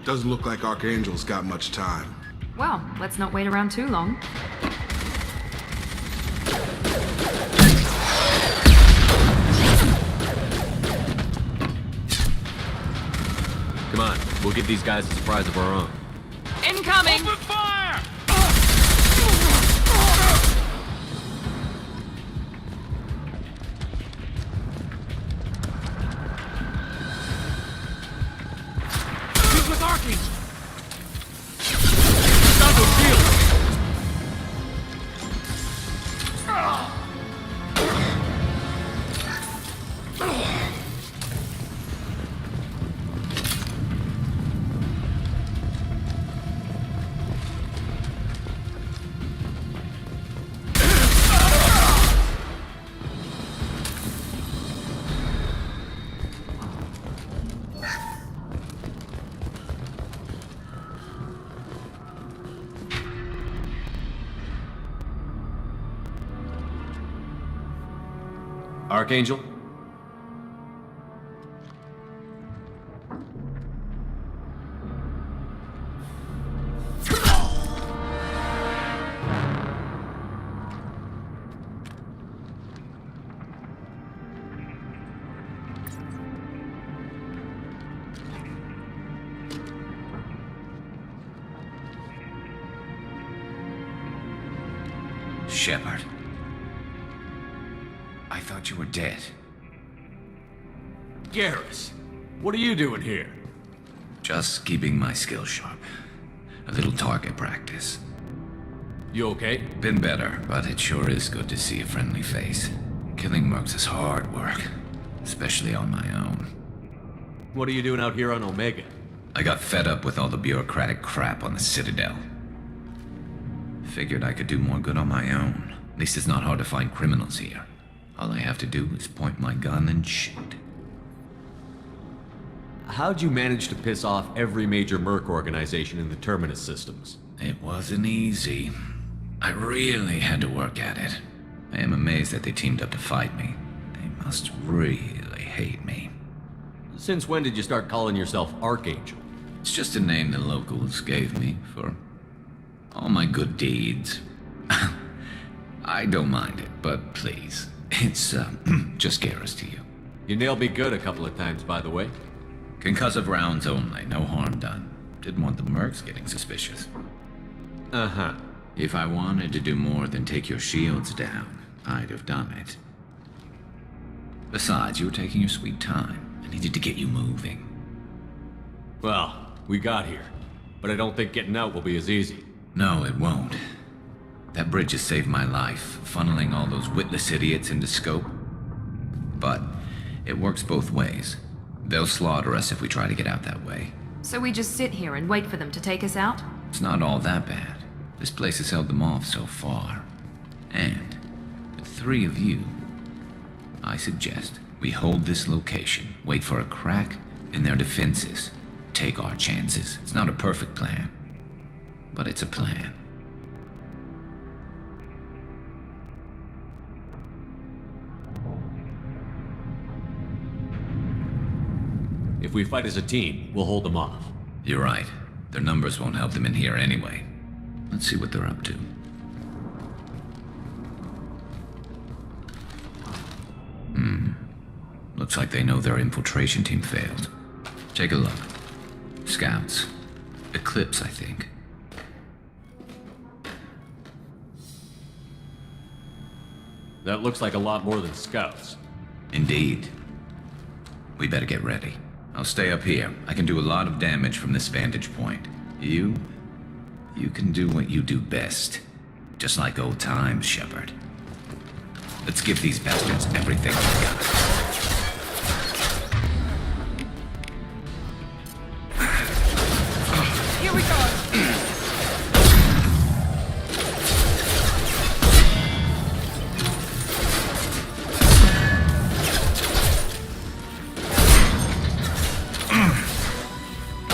Doesn't look like Archangel's got much time.
Well, let's not wait around too long.
Come on, we'll give these guys a surprise of our own.
Incoming!
Open fire! Who's with Archangel? Double shield!
Archangel?
Shepard. I thought you were dead.
Garrus, what are you doing here?
Just keeping my skills sharp. A little target practice.
You okay?
Been better, but it sure is good to see a friendly face. Killing mercs is hard work, especially on my own.
What are you doing out here on Omega?
I got fed up with all the bureaucratic crap on the Citadel. Figured I could do more good on my own. At least it's not hard to find criminals here. All I have to do is point my gun and shoot.
How'd you manage to piss off every major merc organization in the Terminus systems?
It wasn't easy. I really had to work at it. I am amazed that they teamed up to fight me. They must really hate me.
Since when did you start calling yourself Archangel?
It's just a name the locals gave me for all my good deeds. I don't mind it, but please, it's just Garrus to you.
You nailed me good a couple of times, by the way.
Concussive rounds only, no harm done. Didn't want the mercs getting suspicious.
Uh-huh.
If I wanted to do more than take your shields down, I'd have done it. Besides, you were taking your sweet time. I needed to get you moving.
Well, we got here. But I don't think getting out will be as easy.
No, it won't. That bridge has saved my life, funneling all those witless idiots into scope. But it works both ways. They'll slaughter us if we try to get out that way.
So we just sit here and wait for them to take us out?
It's not all that bad. This place has held them off so far. And, with 3 of you, I suggest we hold this location, wait for a crack in their defenses, take our chances. It's not a perfect plan, but it's a plan.
If we fight as a team, we'll hold them off.
You're right. Their numbers won't help them in here anyway. Let's see what they're up to. Looks like they know their infiltration team failed. Take a look. Scouts. Eclipse, I think.
That looks like a lot more than scouts.
Indeed. We better get ready. I'll stay up here. I can do a lot of damage from this vantage point. You can do what you do best. Just like old times, Shepard. Let's give these bastards everything we got.
Here we go!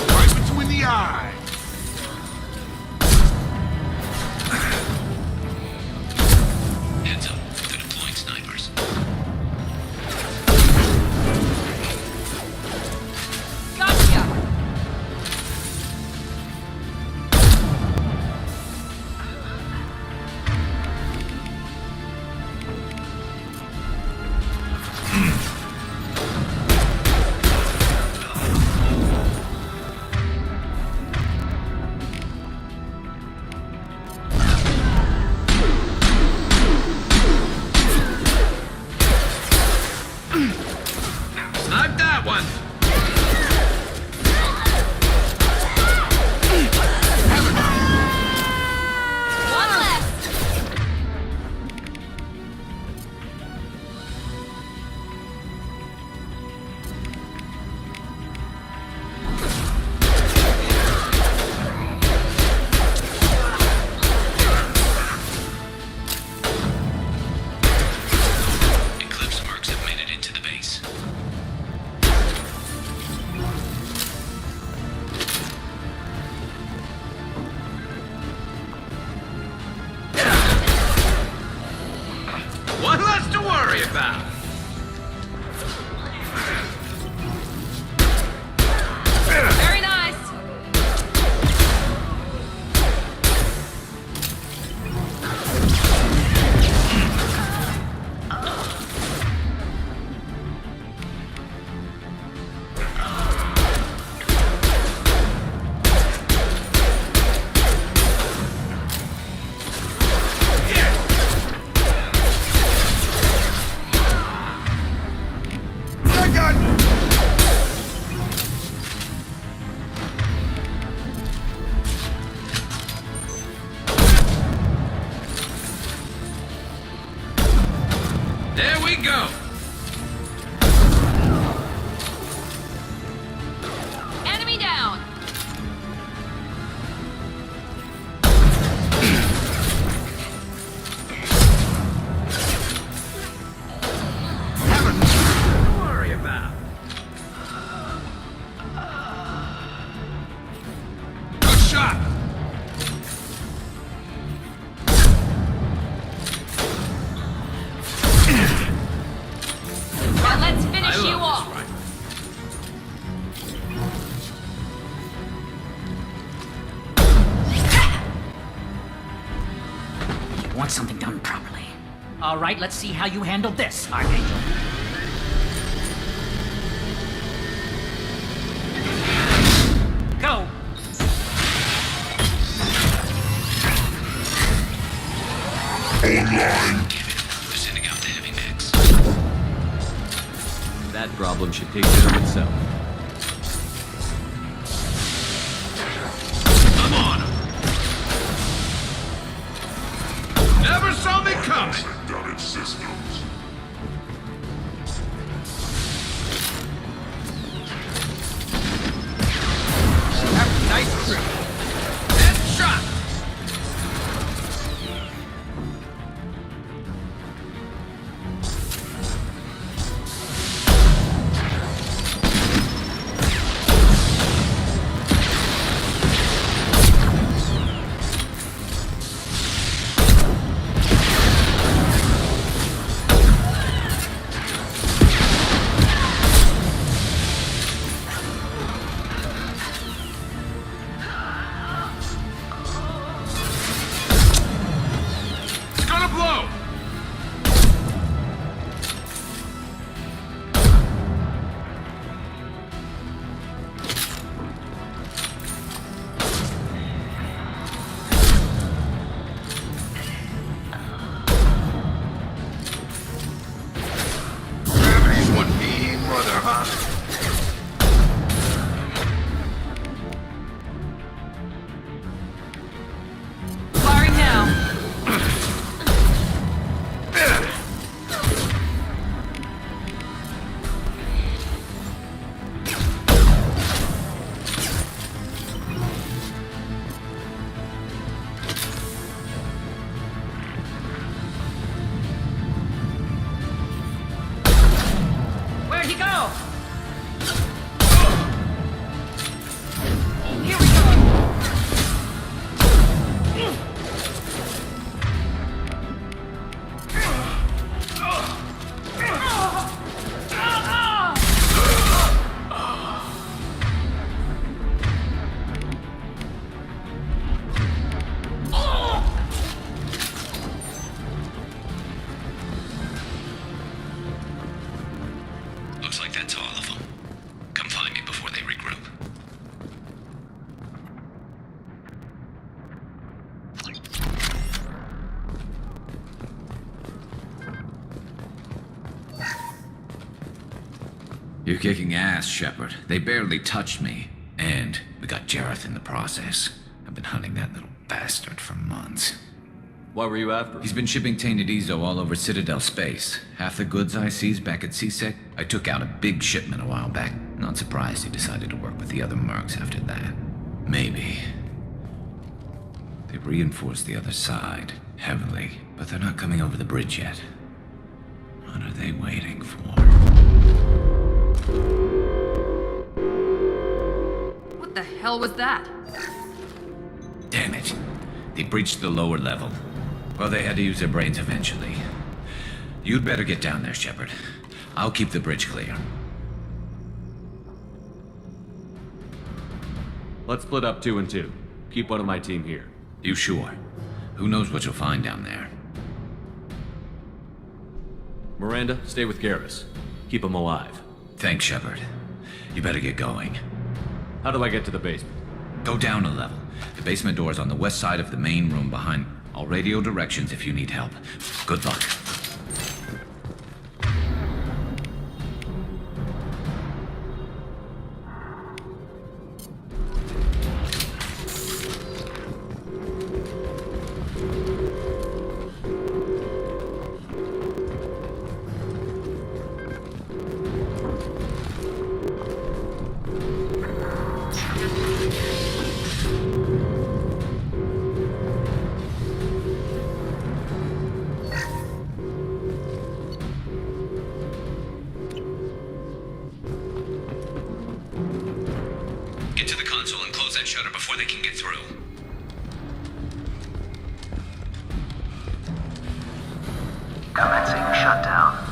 Right between the eyes.
Heads up. They're deploying snipers.
Gotcha!
Snipe that one!
One left!
Eclipse mercs have made it into the base. One less to worry about.
Very nice!
I got
There we go.
Enemy down!
Nothing to worry about. Good shot.
Now let's
I
finish you
love
off!
this rifle.
You want something done properly. All right, let's see how you handle this, Archangel.
should take care of itself.
I'm on him! Never saw me coming!
Got systems.
Have a nice trip. Headshot!
Looks like that's all of them. Come find me before they regroup. You're kicking ass, Shepard. They barely touched me. And we got Jareth in the process. I've been hunting that little bastard for months.
What were you after?
He's been shipping tainted Ezo all over Citadel space. Half the goods I seized back at CSEC, I took out a big shipment a while back. Not surprised he decided to work with the other mercs after that. Maybe. They reinforced the other side, heavily, but they're not coming over the bridge yet. What are they waiting for?
What the hell was that?
Damn it. They breached the lower level. Well, they had to use their brains eventually. You'd better get down there, Shepard. I'll keep the bridge clear.
Let's split up 2 and 2. Keep one of my team here.
You sure? Who knows what you'll find down there?
Miranda, stay with Garrus. Keep him alive.
Thanks, Shepard. You better get going.
How do I get to the basement?
Go down a level. The basement door is on the west side of the main room behind. I'll radio directions if you need help. Good luck.
shutter before they can get through.
Commencing shutdown.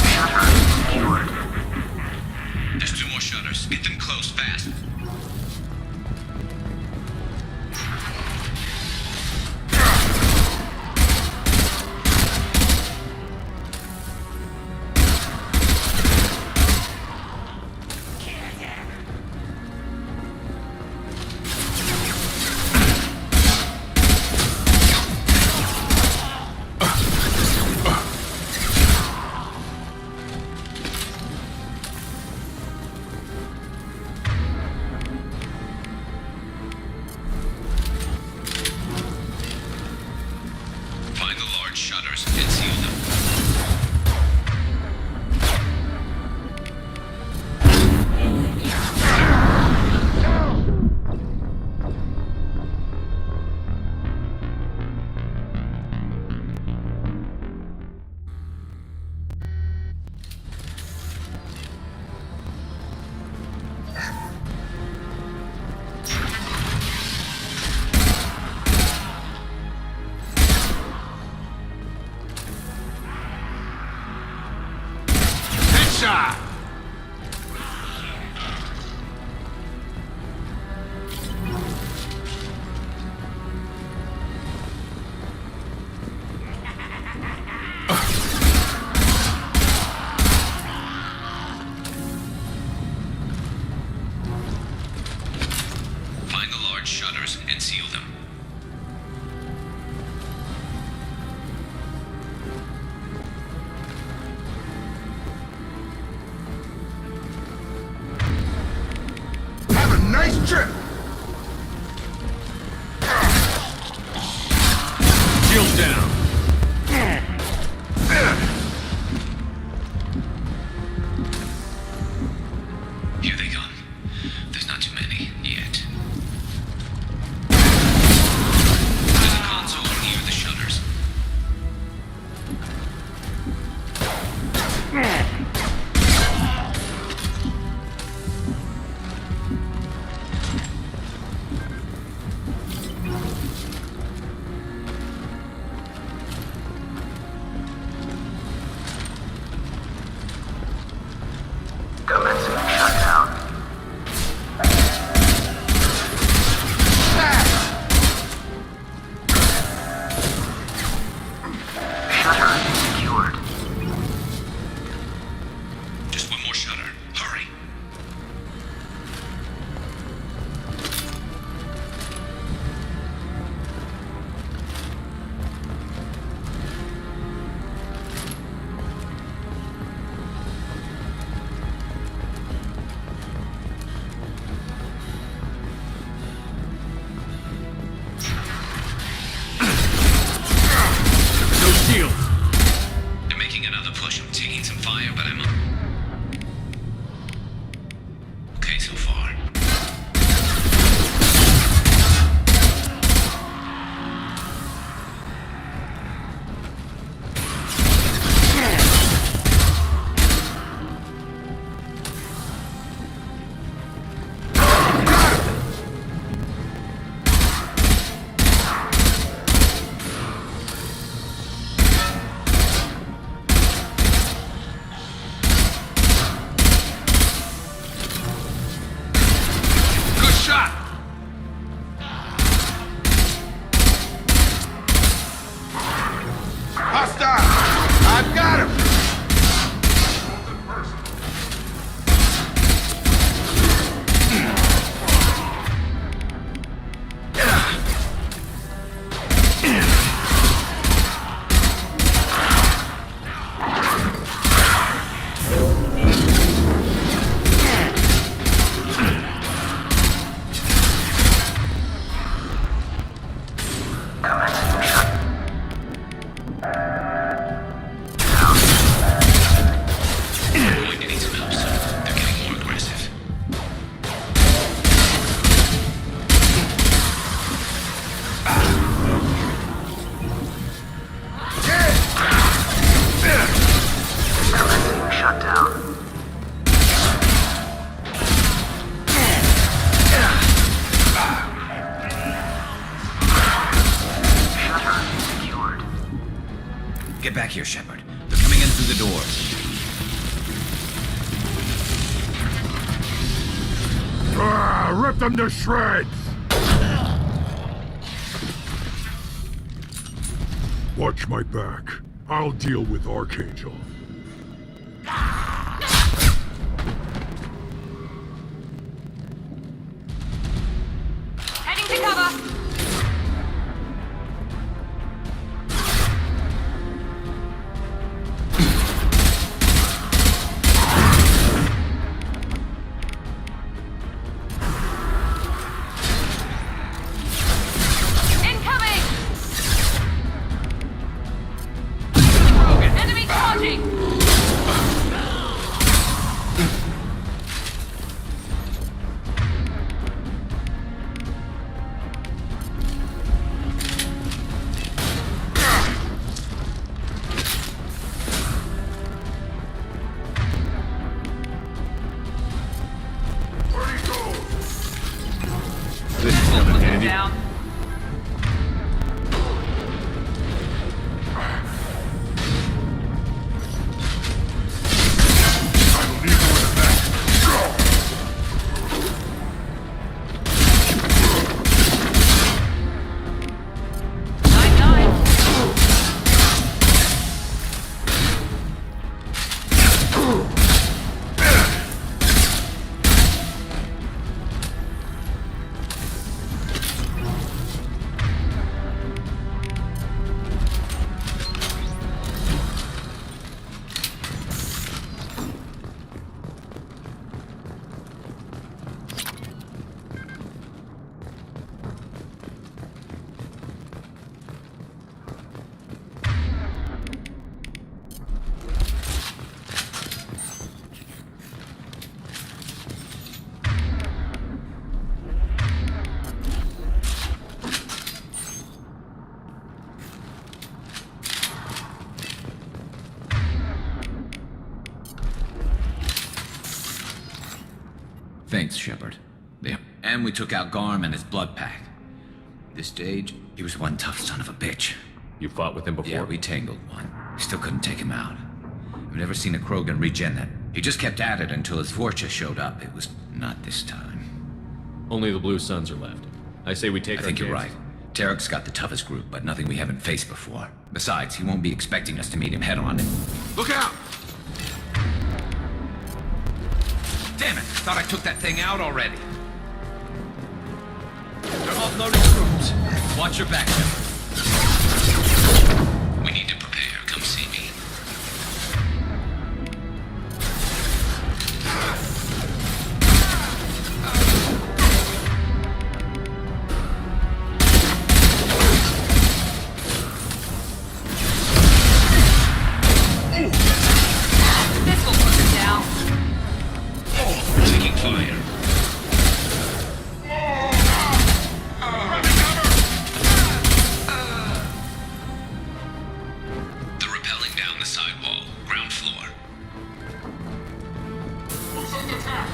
Shutter secured.
There's 2 more shutters. Get them closed fast.
shutters and seal them.
Headshot!
Find the large shutters and seal them.
Have a nice trip!
Shields down.
Here they come. There's not too many yet. There's a console near the shutters.
Commencing shutdown. Shutter secured.
Just one more shutter. Hurry.
No shields.
They're making another push. I'm taking some fire, but I'm okay so far.
Good shot! Hostile! I've got him!
Commencing shut.
I'm going to need some help soon. They're getting more aggressive.
Commencing shutdown. Shutter secured.
Get back here, Shepard. They're coming in through the doors.
Rip them to shreds! Watch my back. I'll deal with Archangel.
Heading to cover. Incoming! Charging!
This is coming handy.
Down.
Thanks, Shepard. Yeah. And we took out Garm and his blood pack. This stage, he was one tough son of a bitch.
You fought with him before?
Yeah, we tangled one. Still couldn't take him out. I've never seen a Krogan regen that. He just kept at it until his Vorcha showed up. It was not this time.
Only the Blue Suns are left. I say we take
I
our
think you're
chance.
right. Tarek's got the toughest group, but nothing we haven't faced before. Besides, he won't be expecting us to meet him head-on. Look out! Damn it! Thought I took that thing out already. They're offloading troops. Watch your back, Shepard. We need to prepare. Come see me.
This will put it down.
Taking fire. They're rappelling down the sidewall. Ground floor.
Who's under attack?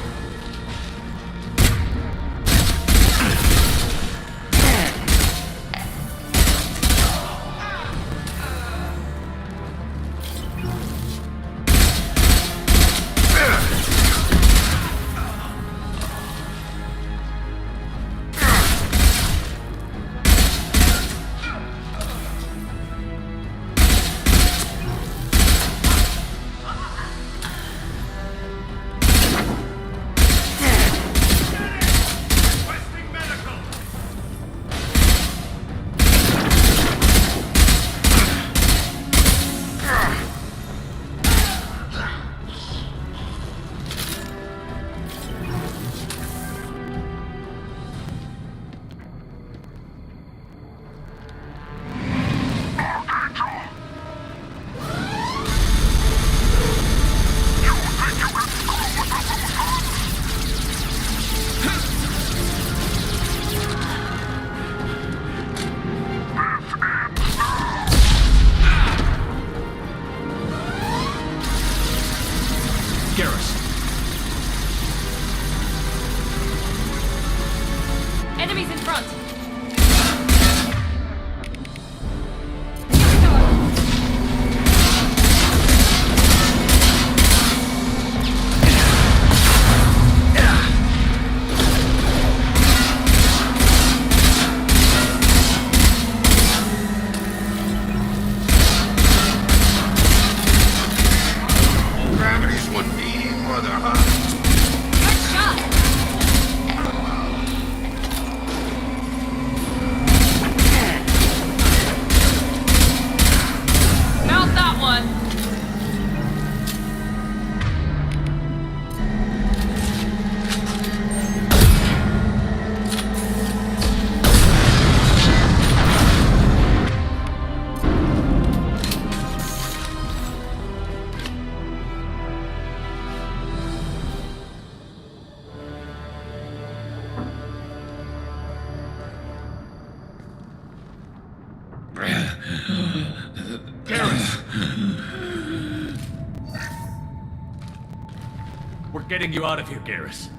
getting you out of here, Garrus.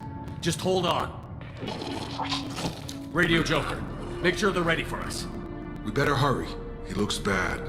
Just hold on. Radio Joker, make sure they're ready for us.
We better hurry. He looks bad.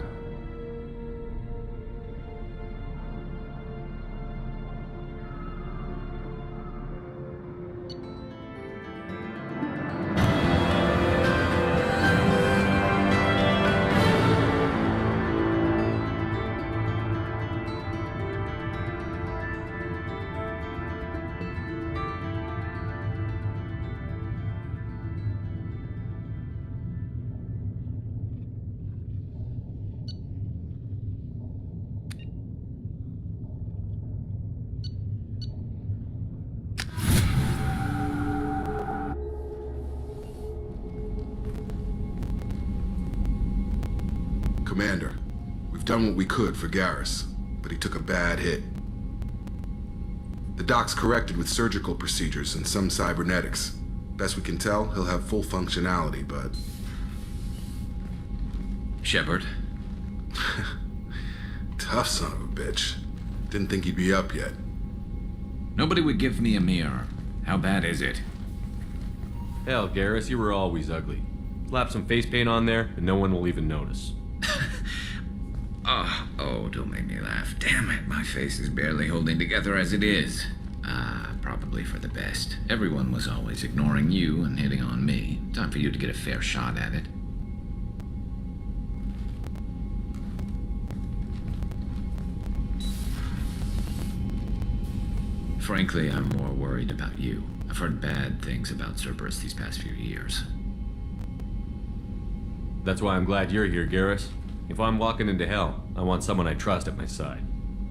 Commander, we've done what we could for Garrus, but he took a bad hit. The doc's corrected with surgical procedures and some cybernetics. Best we can tell, he'll have full functionality, but...
Shepard?
Tough son of a bitch. Didn't think he'd be up yet.
Nobody would give me a mirror. How bad is it?
Hell, Garrus, you were always ugly. Slap some face paint on there, and no one will even notice.
Oh, don't make me laugh. Damn it, my face is barely holding together as it is. Probably for the best. Everyone was always ignoring you and hitting on me. Time for you to get a fair shot at it. Frankly, I'm more worried about you. I've heard bad things about Cerberus these past few years.
That's why I'm glad you're here, Garrus. If I'm walking into hell, I want someone I trust at my side.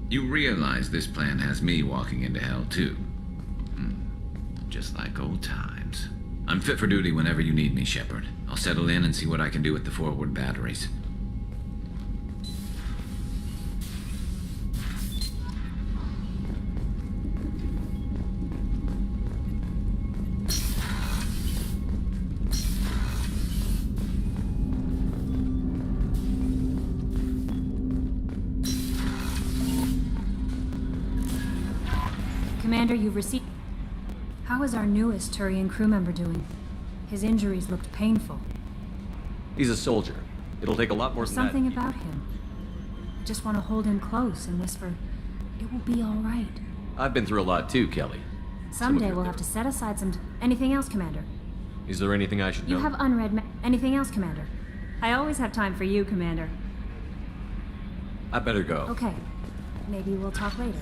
You realize this plan has me walking into hell, too. Just like old times. I'm fit for duty whenever you need me, Shepard. I'll settle in and see what I can do with the forward batteries.
Commander, you've received... How is our newest Turian crew member doing? His injuries looked painful.
He's a soldier. It'll take a lot more than that.
Something about him. I just want to hold him close and whisper, it will be all right.
I've been through a lot too, Kelly.
Someday we'll have to set aside some... Anything else, Commander?
Is there anything I should know?
You have unread... Anything else, Commander? I always have time for you, Commander.
I better go.
Okay. Maybe we'll talk later.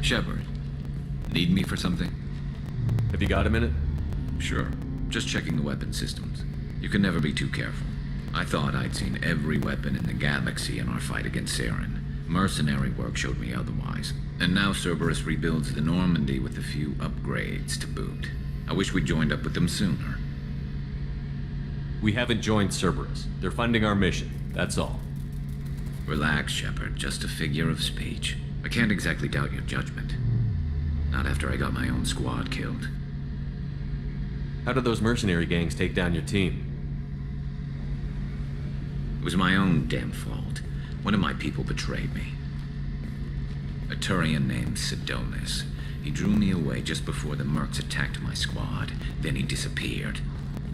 Shepard, need me for something?
Have you got a minute?
Sure. Just checking the weapon systems. You can never be too careful. I thought I'd seen every weapon in the galaxy in our fight against Saren. Mercenary work showed me otherwise. And now Cerberus rebuilds the Normandy with a few upgrades to boot. I wish we'd joined up with them sooner.
We haven't joined Cerberus. They're funding our mission. That's all.
Relax, Shepard. Just a figure of speech. I can't exactly doubt your judgment. Not after I got my own squad killed.
How did those mercenary gangs take down your team?
It was my own damn fault. One of my people betrayed me. A Turian named Sidonis. He drew me away just before the mercs attacked my squad. Then he disappeared.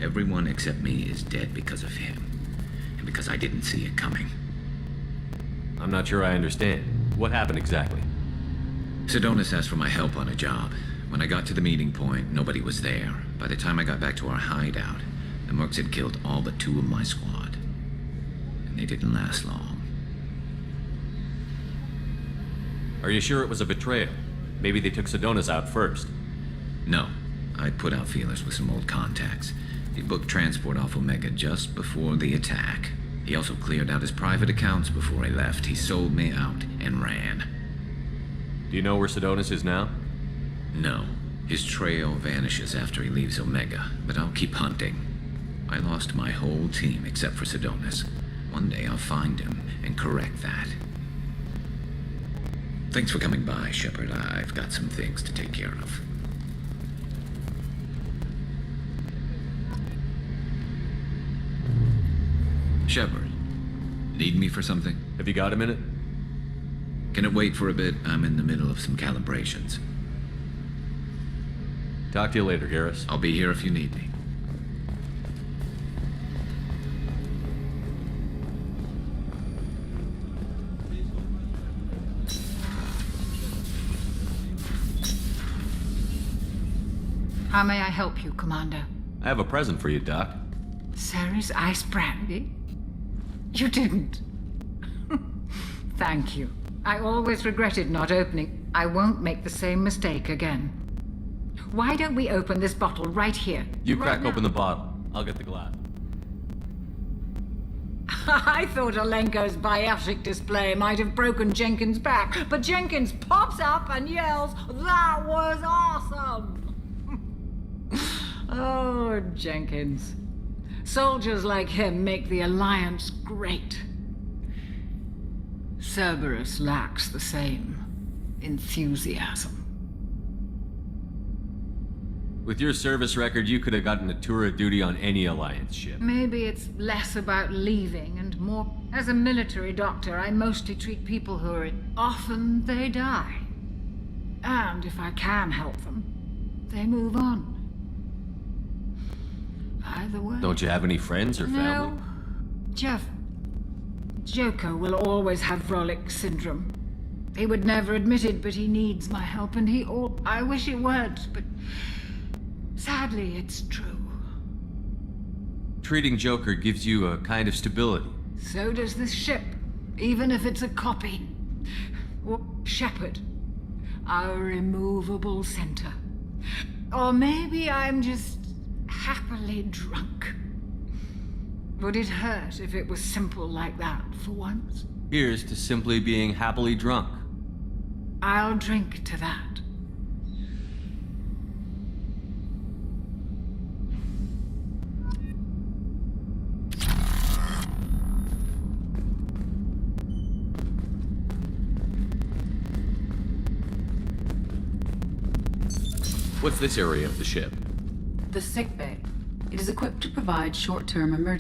Everyone except me is dead because of him. And because I didn't see it coming.
I'm not sure I understand. What happened exactly?
Sedonis asked for my help on a job. When I got to the meeting point, nobody was there. By the time I got back to our hideout, the mercs had killed all but 2 of my squad. And they didn't last long.
Are you sure it was a betrayal? Maybe they took Sedonis out first.
No. I put out feelers with some old contacts. He booked transport off Omega just before the attack. He also cleared out his private accounts before he left. He sold me out and ran.
Do you know where Sedonis is now?
No. His trail vanishes after he leaves Omega, but I'll keep hunting. I lost my whole team except for Sedonis. One day I'll find him and correct that. Thanks for coming by, Shepard. I've got some things to take care of. Shepard, need me for something?
Have you got a minute?
Can it wait for a bit? I'm in the middle of some calibrations.
Talk to you later, Garrus.
I'll be here if you need me.
How may I help you, Commander?
I have a present for you, Doc.
Ceres ice brandy? You didn't. Thank you. I always regretted not opening. I won't make the same mistake again. Why don't we open this bottle right here?
You crack open the bottle. I'll get the glass.
I thought Alenko's biotic display might have broken Jenkins' back, but Jenkins pops up and yells, "That was awesome!" Oh, Jenkins. Soldiers like him make the Alliance great. Cerberus lacks the same enthusiasm.
With your service record, you could have gotten a tour of duty on any Alliance ship.
Maybe it's less about leaving and more... As a military doctor, I mostly treat people who are... Often they die. And if I can help them, they move on. Either way...
Don't you have any friends or family?
No. Jeff... Joker will always have Vrolic syndrome. He would never admit it, but he needs my help, and he all... I wish it weren't, but... Sadly, it's true.
Treating Joker gives you a kind of stability.
So does this ship, even if it's a copy. Or Shepard, our immovable center. Or maybe I'm just happily drunk. Would it hurt if it was simple like that for once?
Here's to simply being happily drunk.
I'll drink to that.
What's this area of the ship?
The sick bay. It is equipped to provide short-term emergency